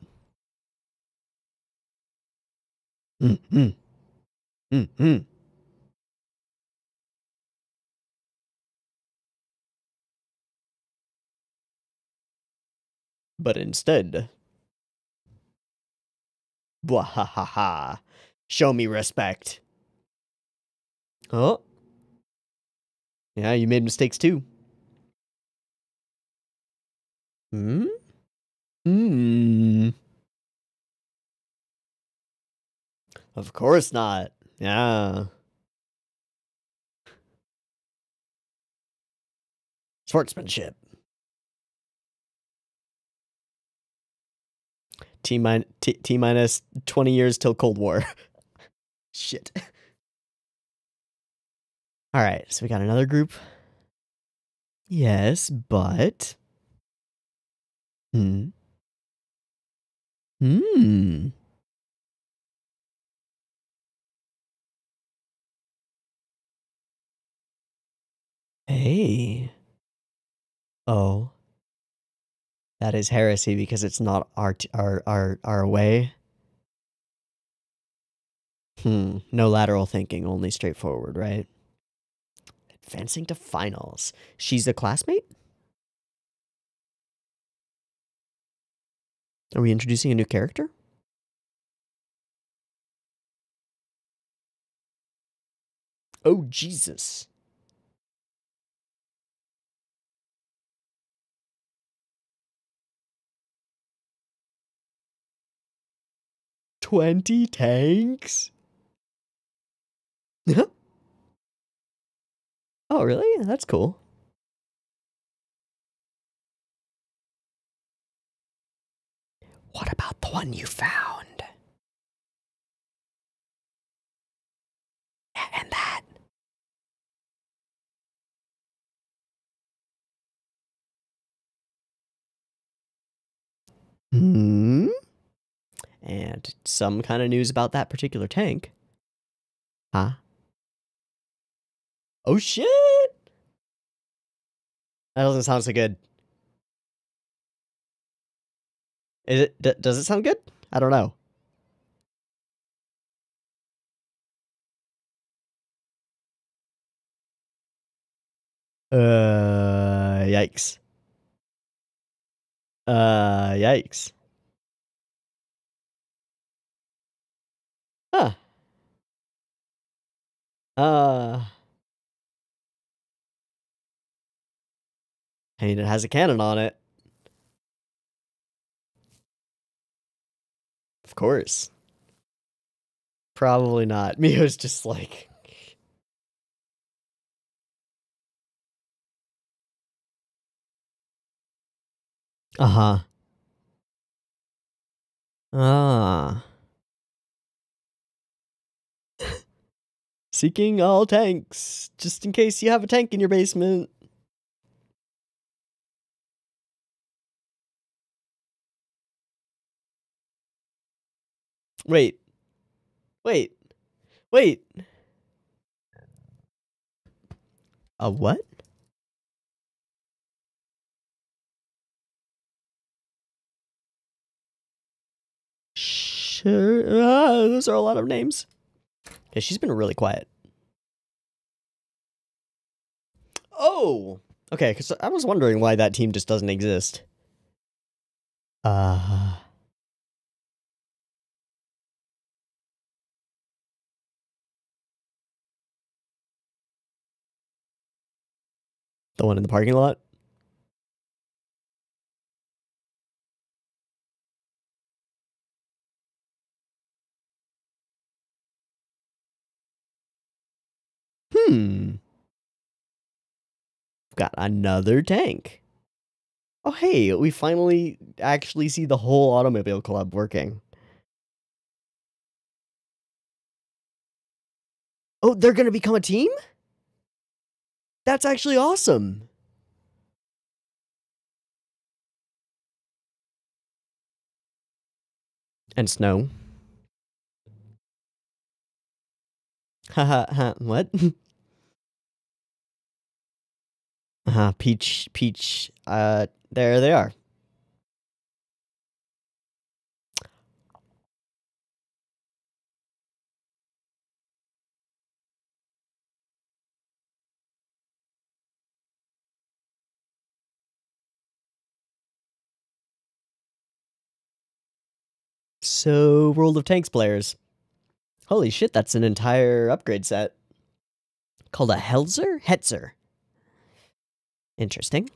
Mm-hmm. Mm-hmm. But instead... Bwahahaha. Show me respect. Oh. Yeah, you made mistakes too. Hmm? Hmm. Of course not. Yeah. Sportsmanship. T minus 20 years till Cold War. Shit. All right, so we got another group. Yes, but... Hmm. Hmm. Hey. Oh. That is heresy because it's not our way. No lateral thinking, only straightforward, right? Advancing to finals. She's a classmate? Are we introducing a new character? Oh, Jesus. "20 tanks? Oh, really? That's cool. What about the one you found? Yeah, and that. Hmm? And some kind of news about that particular tank. Huh? Oh, shit! That doesn't sound so good. Is it? Does it sound good? I don't know. Yikes. Yikes. Huh. I mean, it has a cannon on it. Of course. Probably not. Mio's just like... Uh-huh. Ah. Seeking all tanks, just in case you have a tank in your basement. Wait. Wait. Wait. A what? Sure. Those are a lot of names. Yeah, she's been really quiet. Oh! Okay, because I was wondering why that team just doesn't exist. The one in the parking lot? Got another tank. Oh, hey, we finally actually see the whole automobile club working. Oh, they're gonna become a team? That's actually awesome. And snow. Haha, what? Peach, there they are. So, World of Tanks players. Holy shit, that's an entire upgrade set. Called a Hetzer? Interesting.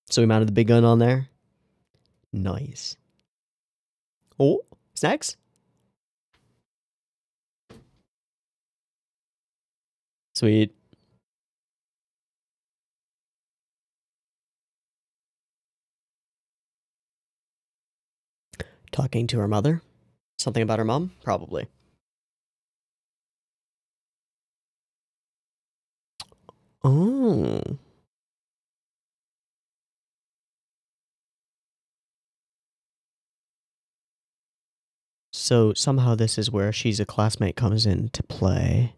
So we mounted the big gun on there. Nice. Oh, snacks? Sweet. Talking to her mother? Something about her mom? Probably. Oh. So somehow this is where She's a Classmate comes into play.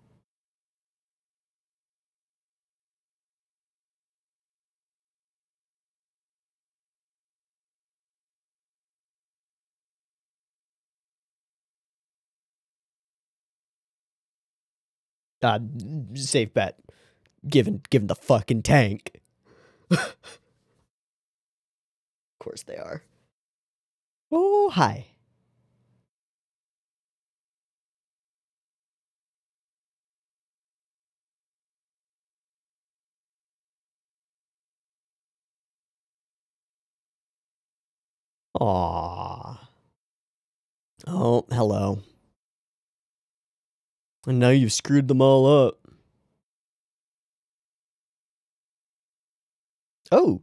Safe bet. Given the fucking tank. Of course they are. Oh, hi. Aww. Oh, hello. And now you've screwed them all up. Oh.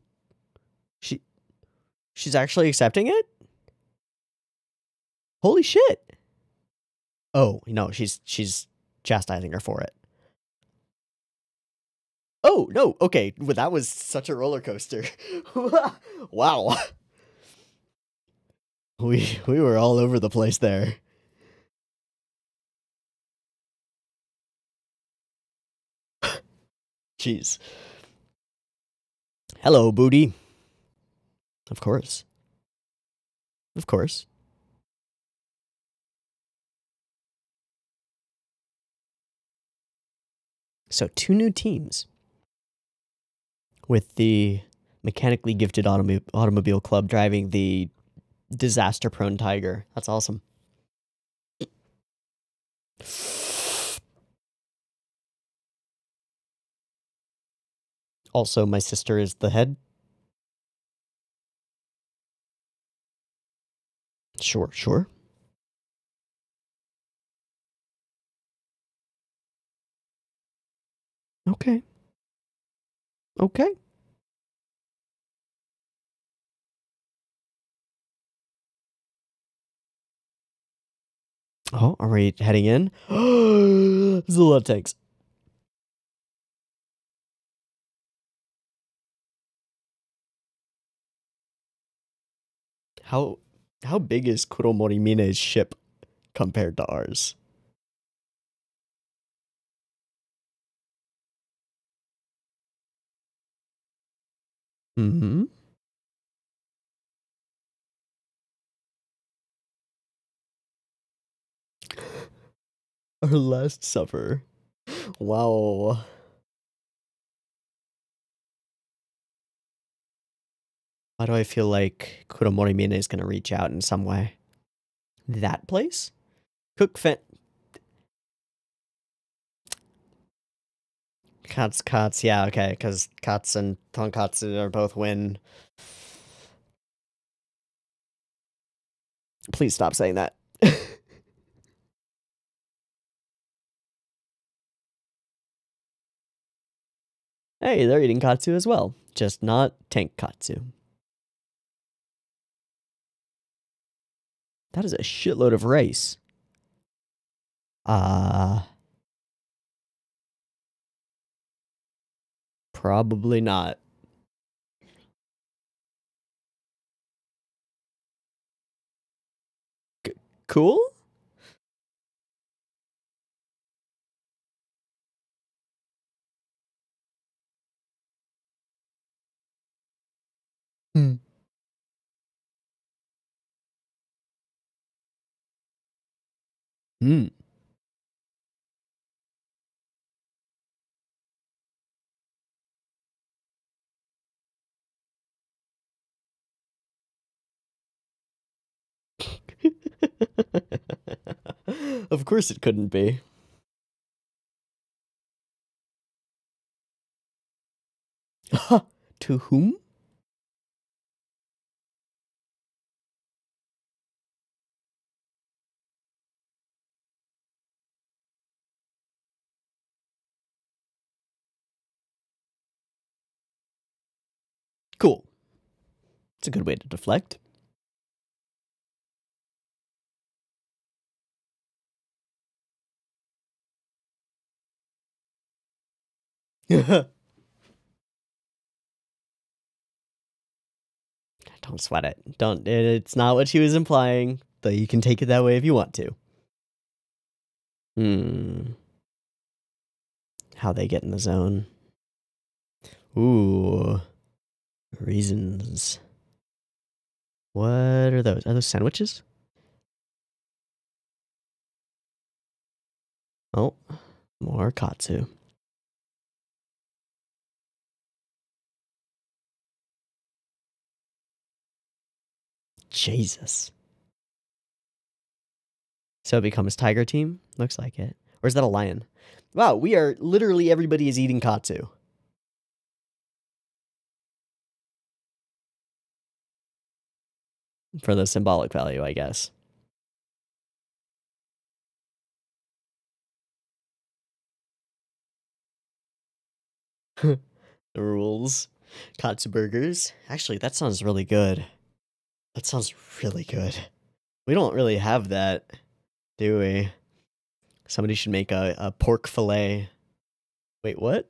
She's actually accepting it? Holy shit. Oh, no, she's chastising her for it. Oh, no, okay. Well, that was such a roller coaster. Wow. We were all over the place there. Jeez. Hello, booty. Of course. Of course. So 2 new teams. With the mechanically gifted automobile club driving the disaster-prone Tiger. That's awesome. Also, my sister is the head. Sure. Okay. Oh, are we heading in? There's a lot of tanks. How big is Kuromorimine's ship compared to ours? Mm-hmm. Our Last Supper. Wow. Why do I feel like Kuromorimine is going to reach out in some way? That place? Cook Fent. Katz, yeah, okay, because Katz and Tonkatsu are both win. Please stop saying that. Hey, they're eating katsu as well, just not tank katsu. That is a shitload of rice. Probably not. Cool? Hmm. Hmm. Of course it couldn't be. To whom? Cool. It's a good way to deflect. Don't sweat it. Don't. It's not what she was implying, though you can take it that way if you want to. Hmm. How they get in the zone. Ooh. Reasons. What are those? Are those sandwiches? Oh, more katsu. Jesus. So it becomes tiger team? Looks like it. Or is that a lion? Wow, we are literally everybody is eating katsu. For the symbolic value, I guess. The rules. Katsu burgers. Actually, that sounds really good. That sounds really good. We don't really have that, do we? Somebody should make a pork fillet. Wait, what?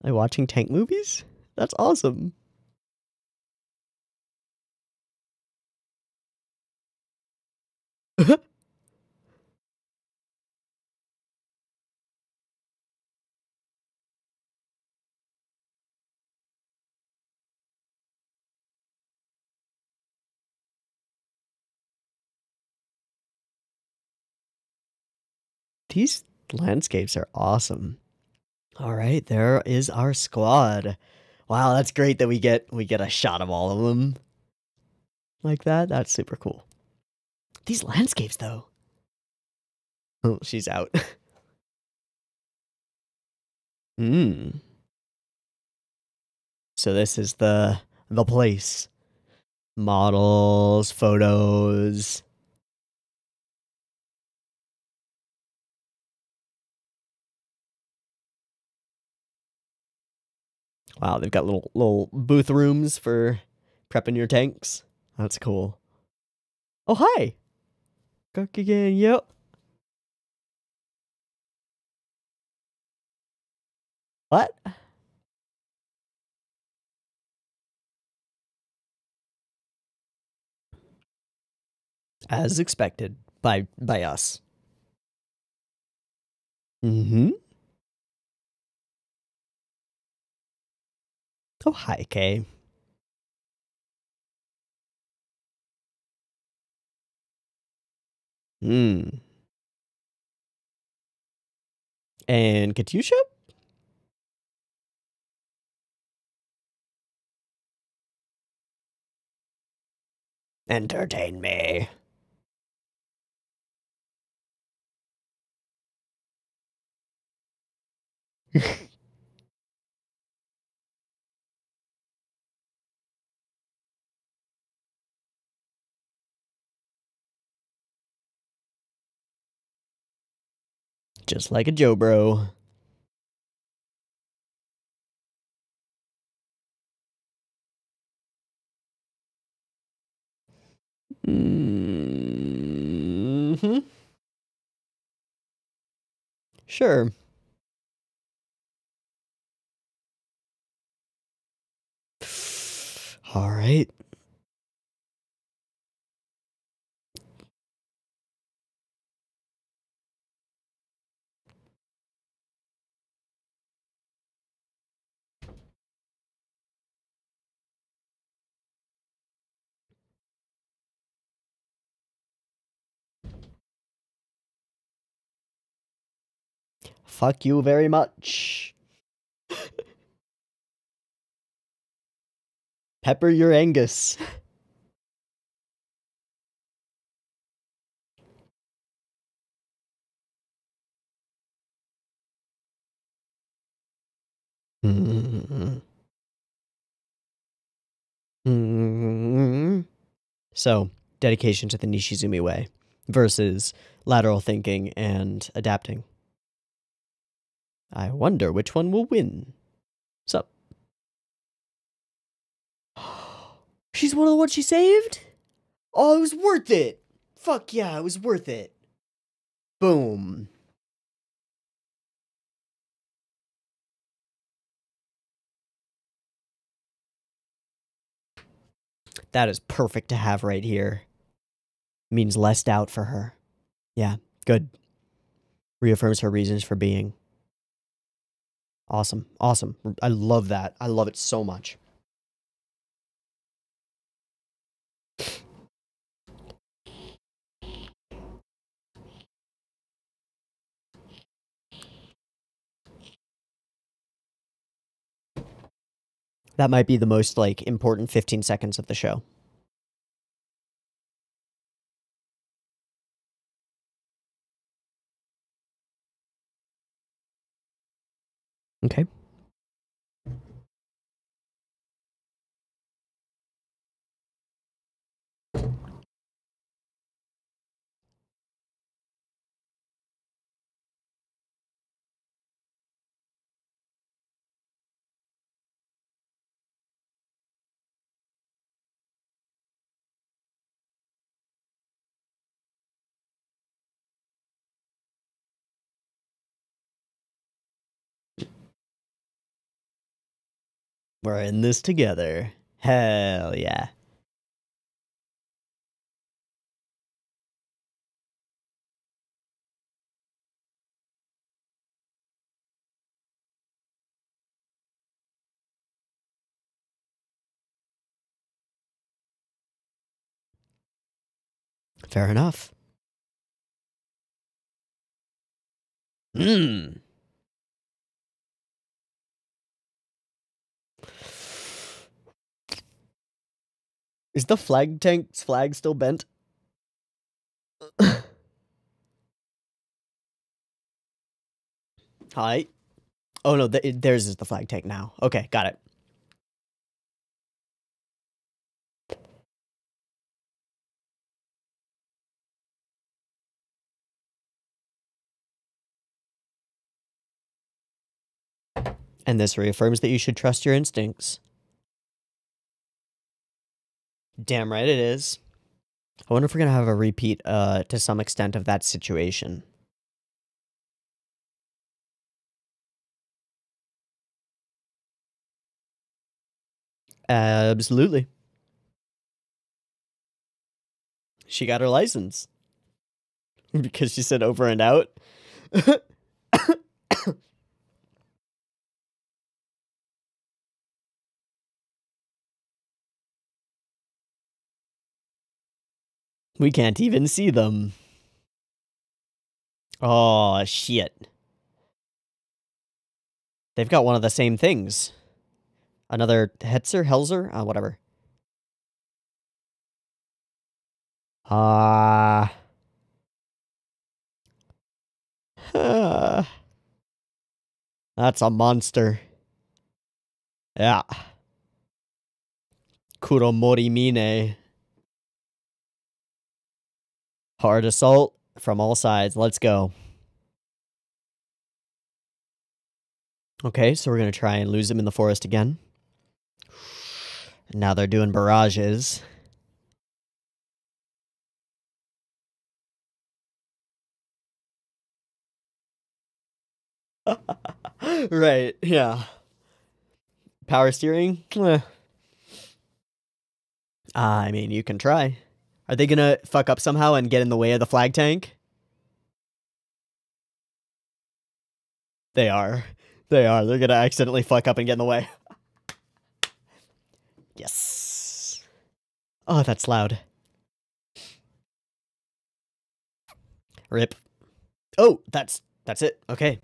Am I watching tank movies? That's awesome. These landscapes are awesome. All right, there is our squad. Wow, that's great that we get a shot of all of them like that. That's super cool. These landscapes, though. Oh, she's out. Hmm. So this is the place. Models, photos. Wow, they've got little booth rooms for prepping your tanks. That's cool. Oh, hi. Cook again. Yep. What? As expected by us. Mm-hmm. Oh, hi, Kay. Hmm. And Katusha? Entertain me. Just like a Joe bro. Mm-hmm. Sure. All right. Fuck you very much. Pepper your Angus. So, dedication to the Nishizumi way versus lateral thinking and adapting. I wonder which one will win. Sup? She's one of the ones she saved? Oh, it was worth it. Fuck yeah, it was worth it. Boom. That is perfect to have right here. Means less doubt for her. Yeah, good. Reaffirms her reasons for being. Awesome. Awesome. I love that. I love it so much. That might be the most, like, important 15 seconds of the show. Okay. We're in this together. Hell yeah. Fair enough. Mmm. Is the flag tank's flag still bent? Hi. Oh no, theirs is the flag tank now. Okay, got it. And this reaffirms that you should trust your instincts. Damn right it is. I wonder if we're gonna have a repeat, to some extent of that situation. Absolutely. She got her license. Because she said over and out. We can't even see them. Oh, shit. They've got one of the same things. Another Hetzer? Helzer? Whatever. Ah. That's a monster. Yeah. Kuromori Mine. Hard assault from all sides. Let's go. Okay, so we're going to try and lose them in the forest again. Now they're doing barrages. Right, yeah. Power steering? I mean, you can try. Are they gonna fuck up somehow and get in the way of the flag tank? They are. They are. They're gonna accidentally fuck up and get in the way. Yes. Oh, that's loud. Rip. Oh, that's it. Okay.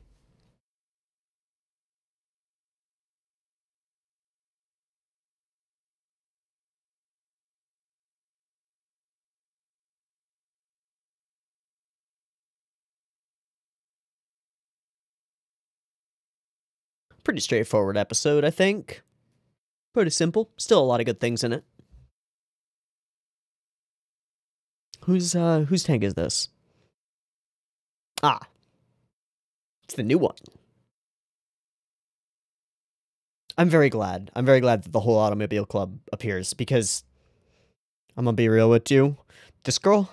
Pretty straightforward episode, I think. Pretty simple. Still a lot of good things in it. Whose tank is this? Ah. It's the new one. I'm very glad. I'm very glad that the whole automobile club appears, because I'm gonna be real with you. This girl,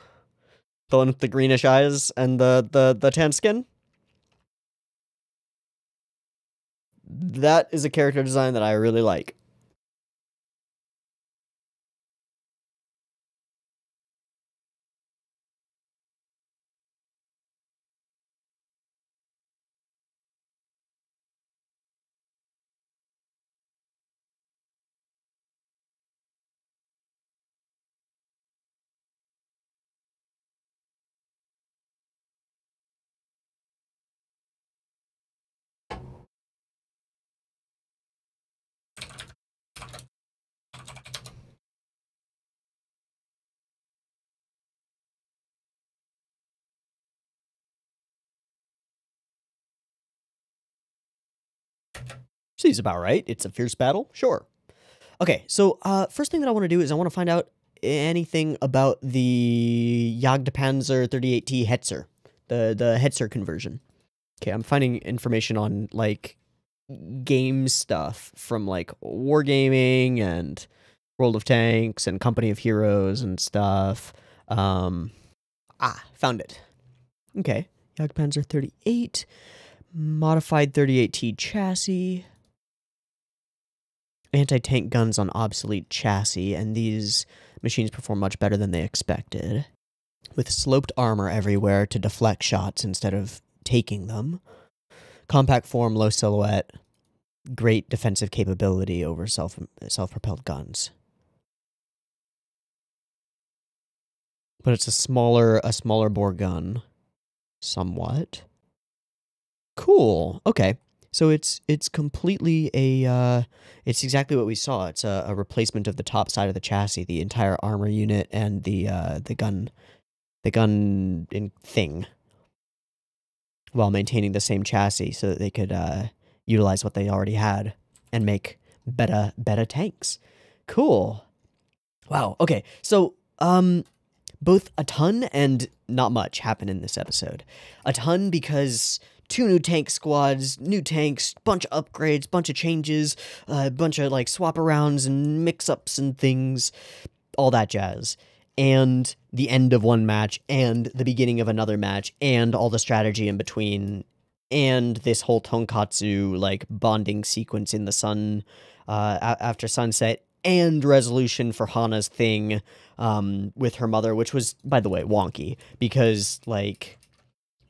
the one with the greenish eyes and the tan skin, that is a character design that I really like. Seems about right. It's a fierce battle, sure. Okay, so first thing that I want to do is I want to find out anything about the Panzer 38T Hetzer, the Hetzer conversion. Okay, I'm finding information on like game stuff from like Wargaming and World of Tanks and Company of Heroes and stuff. Found it. Okay, Panzer 38, modified 38T chassis. Anti-tank guns on obsolete chassis, and these machines perform much better than they expected. With sloped armor everywhere to deflect shots instead of taking them. Compact form, low silhouette, great defensive capability over self-propelled guns. But it's a smaller bore gun. Somewhat. Cool. Okay. So it's completely it's exactly what we saw. It's a replacement of the top side of the chassis, the entire armor unit, and the gun thing, while maintaining the same chassis so that they could utilize what they already had and make better tanks. Cool. Wow. Okay. So both a ton and not much happen in this episode. A ton because 2 new tank squads, new tanks, bunch of upgrades, bunch of changes, a bunch of like swap arounds and mix-ups and things, all that jazz. And the end of one match, and the beginning of another match, and all the strategy in between, and this whole tonkatsu like bonding sequence in the sun after sunset, and resolution for Hana's thing with her mother, which was, by the way, wonky, because like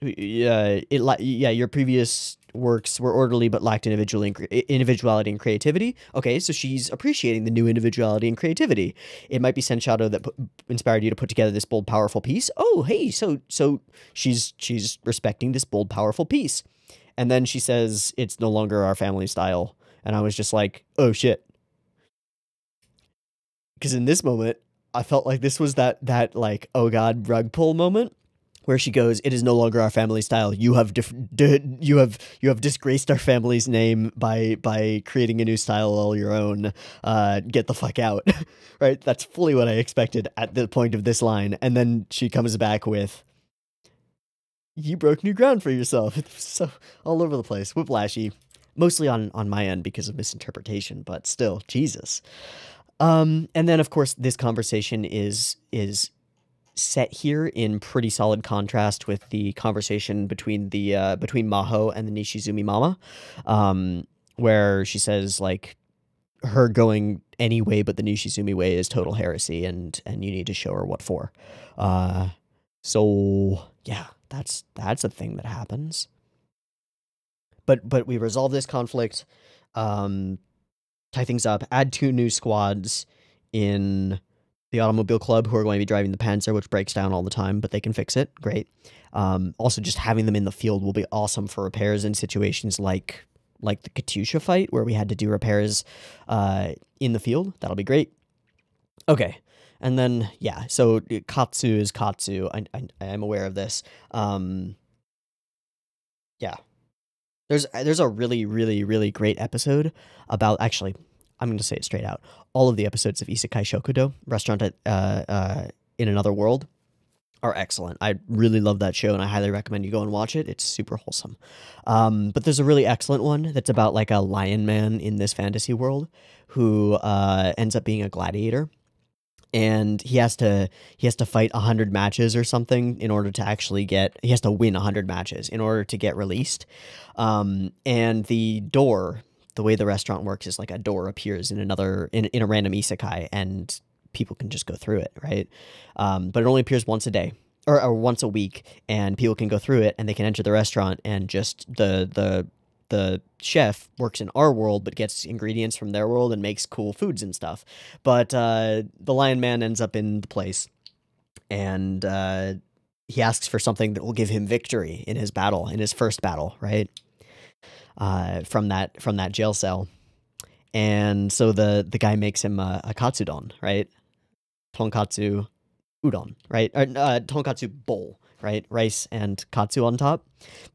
your previous works were orderly but lacked individuality and creativity. Okay, so she's appreciating the new individuality and creativity. It might be Senshato that inspired you to put together this bold, powerful piece. Oh, hey, so she's respecting this bold, powerful piece. And then she says it's no longer our family style, and I was just like, oh shit. Because in this moment, I felt like this was that like, oh god, rug pull moment where she goes, "It is no longer our family style. You have you have disgraced our family's name by creating a new style all your own. Get the fuck out." Right? That's fully what I expected at the point of this line. And then she comes back with, "You broke new ground for yourself." It's so all over the place. Whiplashy. Mostly on my end because of misinterpretation, but still, Jesus. And then of course this conversation is set here in pretty solid contrast with the conversation between the between Maho and the Nishizumi mama, where she says like her going any way but the Nishizumi way is total heresy, and you need to show her what for. So yeah, that's a thing that happens. But we resolve this conflict, tie things up, add 2 new squads in the Automobile Club who are going to be driving the Panzer, which breaks down all the time, but they can fix it. Great. Also, just having them in the field will be awesome for repairs in situations like the Katyusha fight, where we had to do repairs in the field. That'll be great. Okay. And then, yeah, so Katsu is Katsu. I am aware of this. Yeah. There's a really, really, really great episode about, actually, I'm going to say it straight out. All of the episodes of Isekai Shokudo, Restaurant in Another World, are excellent. I really love that show, and I highly recommend you go and watch it. It's super wholesome. But there's a really excellent one that's about like a lion man in this fantasy world who ends up being a gladiator. And he has to fight 100 matches or something in order to actually he has to win 100 matches in order to get released. And the way the restaurant works is like a door appears in a random isekai, and people can just go through it, right? But it only appears once a day or once a week, and people can go through it and they can enter the restaurant, and just the chef works in our world but gets ingredients from their world and makes cool foods and stuff. But the lion man ends up in the place, and he asks for something that will give him victory in his first battle, right? From that jail cell. And so the guy makes him a katsudon, right? Tonkatsu udon, right? Or tonkatsu bowl, right? Rice and katsu on top,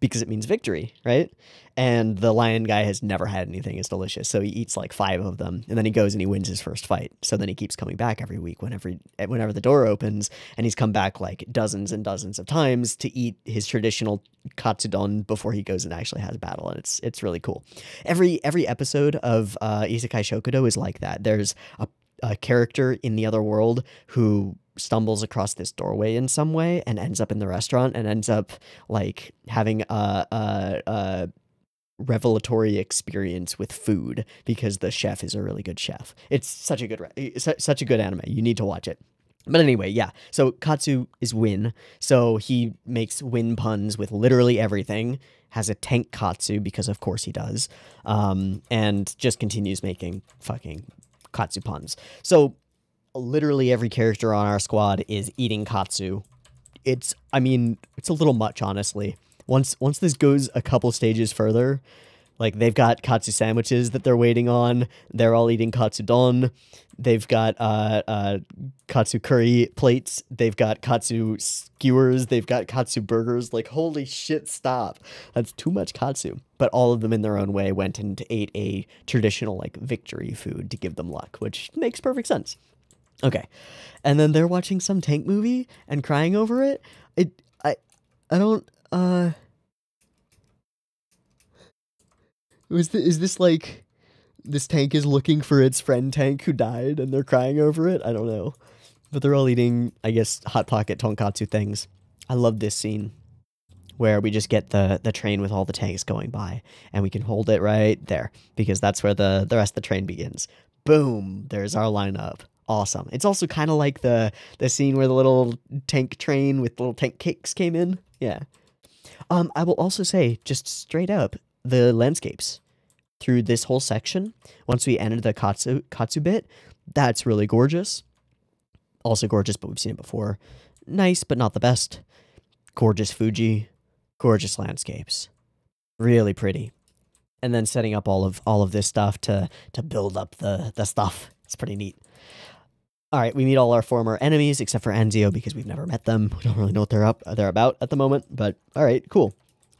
because it means victory, right? And the lion guy has never had anything as delicious, so he eats like 5 of them, and then he goes and he wins his first fight. So then he keeps coming back every week whenever the door opens, and he's come back like dozens and dozens of times to eat his traditional katsudon before he goes and actually has a battle, and it's really cool. Every episode of Isekai Shokudo is like that. There's a character in the other world who stumbles across this doorway in some way and ends up in the restaurant and ends up like having a revelatory experience with food because the chef is a really good chef. It's such a good anime. You need to watch it. But anyway, yeah. So Katsu is win. So he makes win puns with literally everything. Has a tank Katsu because of course he does. And just continues making fucking Katsu puns. So literally every character on our squad is eating Katsu. It's a little much, honestly. Once this goes a couple stages further, like they've got katsu sandwiches that they're waiting on. They're all eating katsudon. They've got katsu curry plates. They've got katsu skewers. They've got katsu burgers. Like, holy shit, stop. That's too much katsu. But all of them in their own way went and ate a traditional like victory food to give them luck, which makes perfect sense. Okay. And then they're watching some tank movie and crying over it. Is this like this tank is looking for its friend tank who died and they're crying over it? I don't know. But they're all eating, I guess, Hot Pocket tonkatsu things. I love this scene where we just get the train with all the tanks going by and we can hold it right there because that's where the rest of the train begins. Boom, there's our lineup. Awesome. It's also kind of like the scene where the little tank train with little tank cakes came in. Yeah. I will also say, just straight up, the landscapes through this whole section, once we enter the katsu bit, that's really gorgeous. Also gorgeous, but we've seen it before. Nice, but not the best. Gorgeous Fuji, gorgeous landscapes. Really pretty. And then setting up all of this stuff to build up the stuff. It's pretty neat. All right, we meet all our former enemies except for Anzio because we've never met them. We don't really know what they're about at the moment, but all right, cool.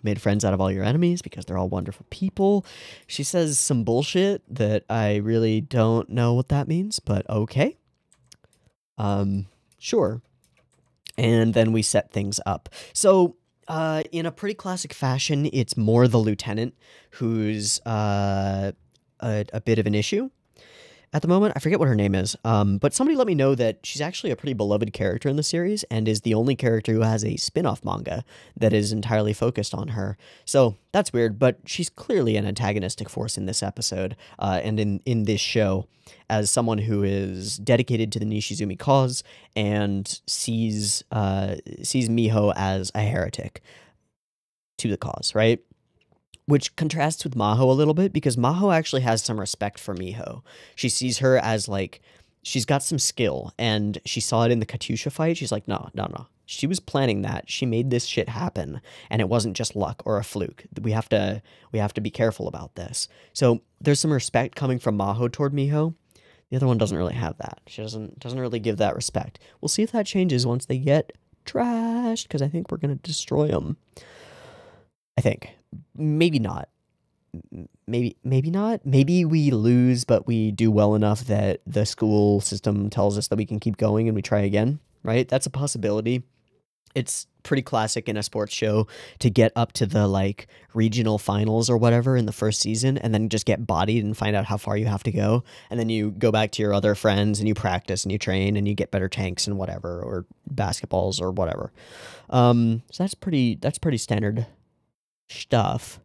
Made friends out of all your enemies because they're all wonderful people. She says some bullshit that I really don't know what that means, but okay. Sure. And then we set things up. So, in a pretty classic fashion, it's more the lieutenant who's a bit of an issue at the moment. I forget what her name is, but somebody let me know that she's actually a pretty beloved character in the series and is the only character who has a spin-off manga that is entirely focused on her. So that's weird, but she's clearly an antagonistic force in this episode and in this show as someone who is dedicated to the Nishizumi cause and sees Miho as a heretic to the cause, right? Which contrasts with Maho a little bit because Maho actually has some respect for Miho. She sees her as like, she's got some skill and she saw it in the Katusha fight. She's like, no. She was planning that. She made this shit happen and it wasn't just luck or a fluke. We have to be careful about this. So there's some respect coming from Maho toward Miho. The other one doesn't really have that. She doesn't really give that respect. We'll see if that changes once they get trashed because I think we're going to destroy them. I think. Maybe not. Maybe not. Maybe we lose, but we do well enough that the school system tells us that we can keep going and we try again, right? That's a possibility. It's pretty classic in a sports show to get up to the like regional finals or whatever in the first season and then just get bodied and find out how far you have to go. And then you go back to your other friends and you practice and you train and you get better tanks and whatever, or basketballs or whatever. So that's pretty standard stuff.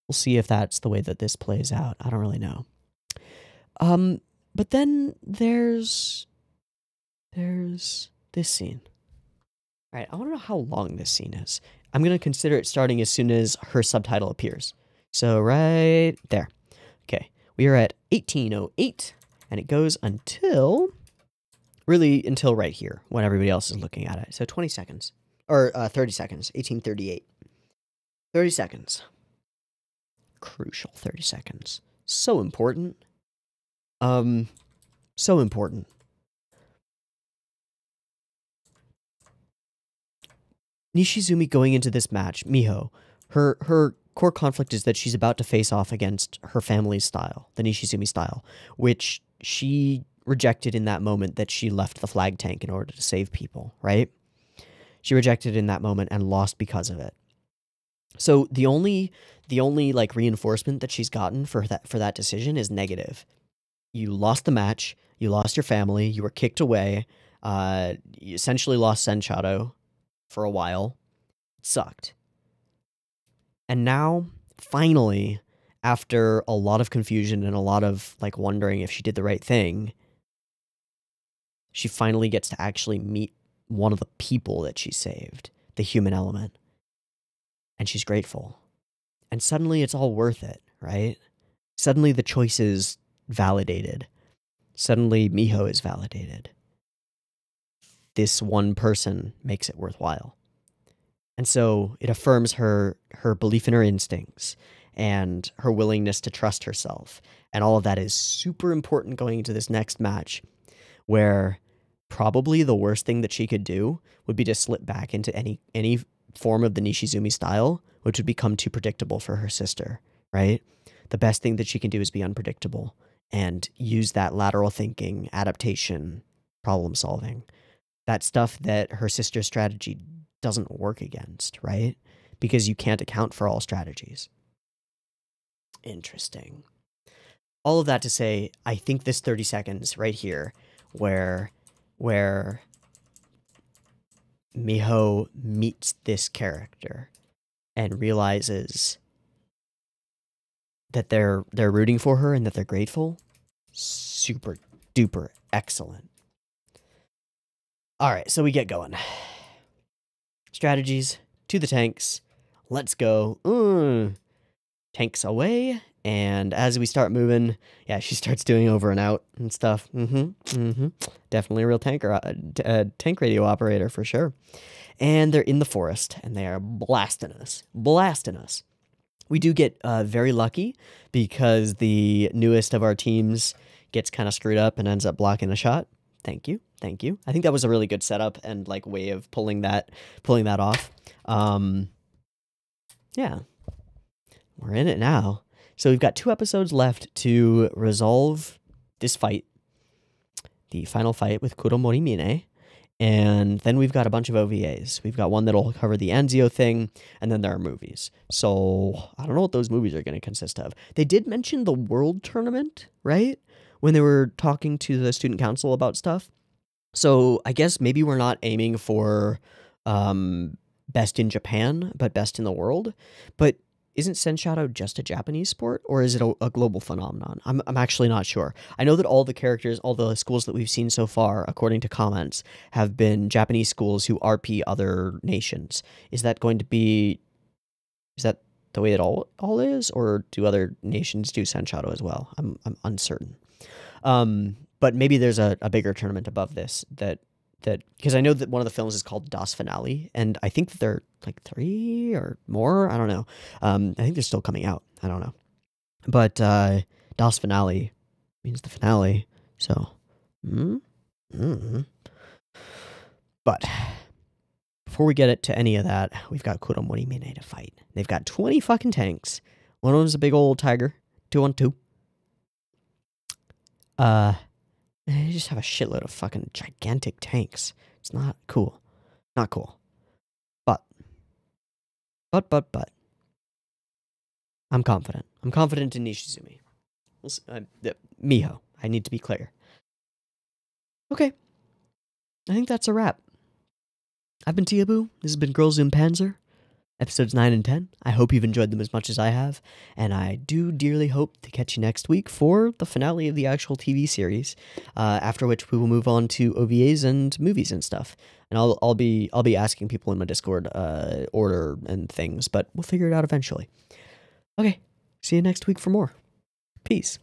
We'll see if that's the way that this plays out. I don't really know. But then there's this scene. All right, I want to know how long this scene is. I'm going to consider it starting as soon as her subtitle appears. So right there. Okay, we are at 18:08, and it goes until right here when everybody else is looking at it. So 20 seconds, or 30 seconds, 18:38. 30 seconds. Crucial 30 seconds. So important. So important. Nishizumi going into this match, Miho, her core conflict is that she's about to face off against her family's style, the Nishizumi style, which she rejected in that moment that she left the flag tank in order to save people, right? She rejected it in that moment and lost because of it. So the only like reinforcement that she's gotten for that decision is negative. You lost the match, you lost your family, you were kicked away, you essentially lost Senshado for a while. It sucked. And now, finally, after a lot of confusion and a lot of like wondering if she did the right thing, she finally gets to actually meet one of the people that she saved, the human element. And she's grateful. And suddenly it's all worth it, right? Suddenly the choice is validated. Suddenly Miho is validated. This one person makes it worthwhile. And so it affirms her belief in her instincts and her willingness to trust herself. And all of that is super important going into this next match, where probably the worst thing that she could do would be to slip back into any form of the Nishizumi style, which would become too predictable for her sister, right? The best thing that she can do is be unpredictable and use that lateral thinking, adaptation, problem solving, that stuff that her sister's strategy doesn't work against, right? Because you can't account for all strategies. Interesting. All of that to say, I think this 30 seconds right here, where Miho meets this character and realizes that they're rooting for her and that they're grateful, super duper excellent. All right, so we get going. Strategies to the tanks. Let's go. Tanks away. And as we start moving, yeah, she starts doing over and out and stuff. Definitely a real tank radio operator for sure. And they're in the forest, and they are blasting us. We do get very lucky because the newest of our teams gets kind of screwed up and ends up blocking a shot. Thank you. Thank you. I think that was a really good setup and like way of pulling that off. Yeah. We're in it now. So we've got 2 episodes left to resolve this fight. The final fight with Kuromori Mine. And then we've got a bunch of OVAs. We've got one that'll cover the Anzio thing, and then there are movies. So I don't know what those movies are going to consist of. They did mention the World Tournament, right? When they were talking to the student council about stuff. So I guess maybe we're not aiming for best in Japan, but best in the world. But isn't Senshato just a Japanese sport, or is it a global phenomenon? I'm actually not sure. I know that all the characters, all the schools that we've seen so far, according to comments, have been Japanese schools who RP other nations. Is that going to be... Is that the way it all is, or do other nations do Senshato as well? I'm uncertain. But maybe there's a bigger tournament above this that because I know that one of the films is called Das Finale, and I think that they're like 3 or more. I don't know. I think they're still coming out. I don't know. But Das Finale means the finale. So, but before we get it to any of that, we've got Kuromori Mine to fight. They've got 20 fucking tanks. One of them's a big old tiger. 2-on-2. They just have a shitload of fucking gigantic tanks. It's not cool. Not cool. But. I'm confident. I'm confident in Nishizumi. Miho. I need to be clear. Okay. I think that's a wrap. I've been Teeaboo. This has been Girls und Panzer. Episodes 9 and 10. I hope you've enjoyed them as much as I have, and I do dearly hope to catch you next week for the finale of the actual TV series, after which we will move on to OVAs and movies and stuff. And I'll be asking people in my Discord order and things, but we'll figure it out eventually. Okay, see you next week for more. Peace.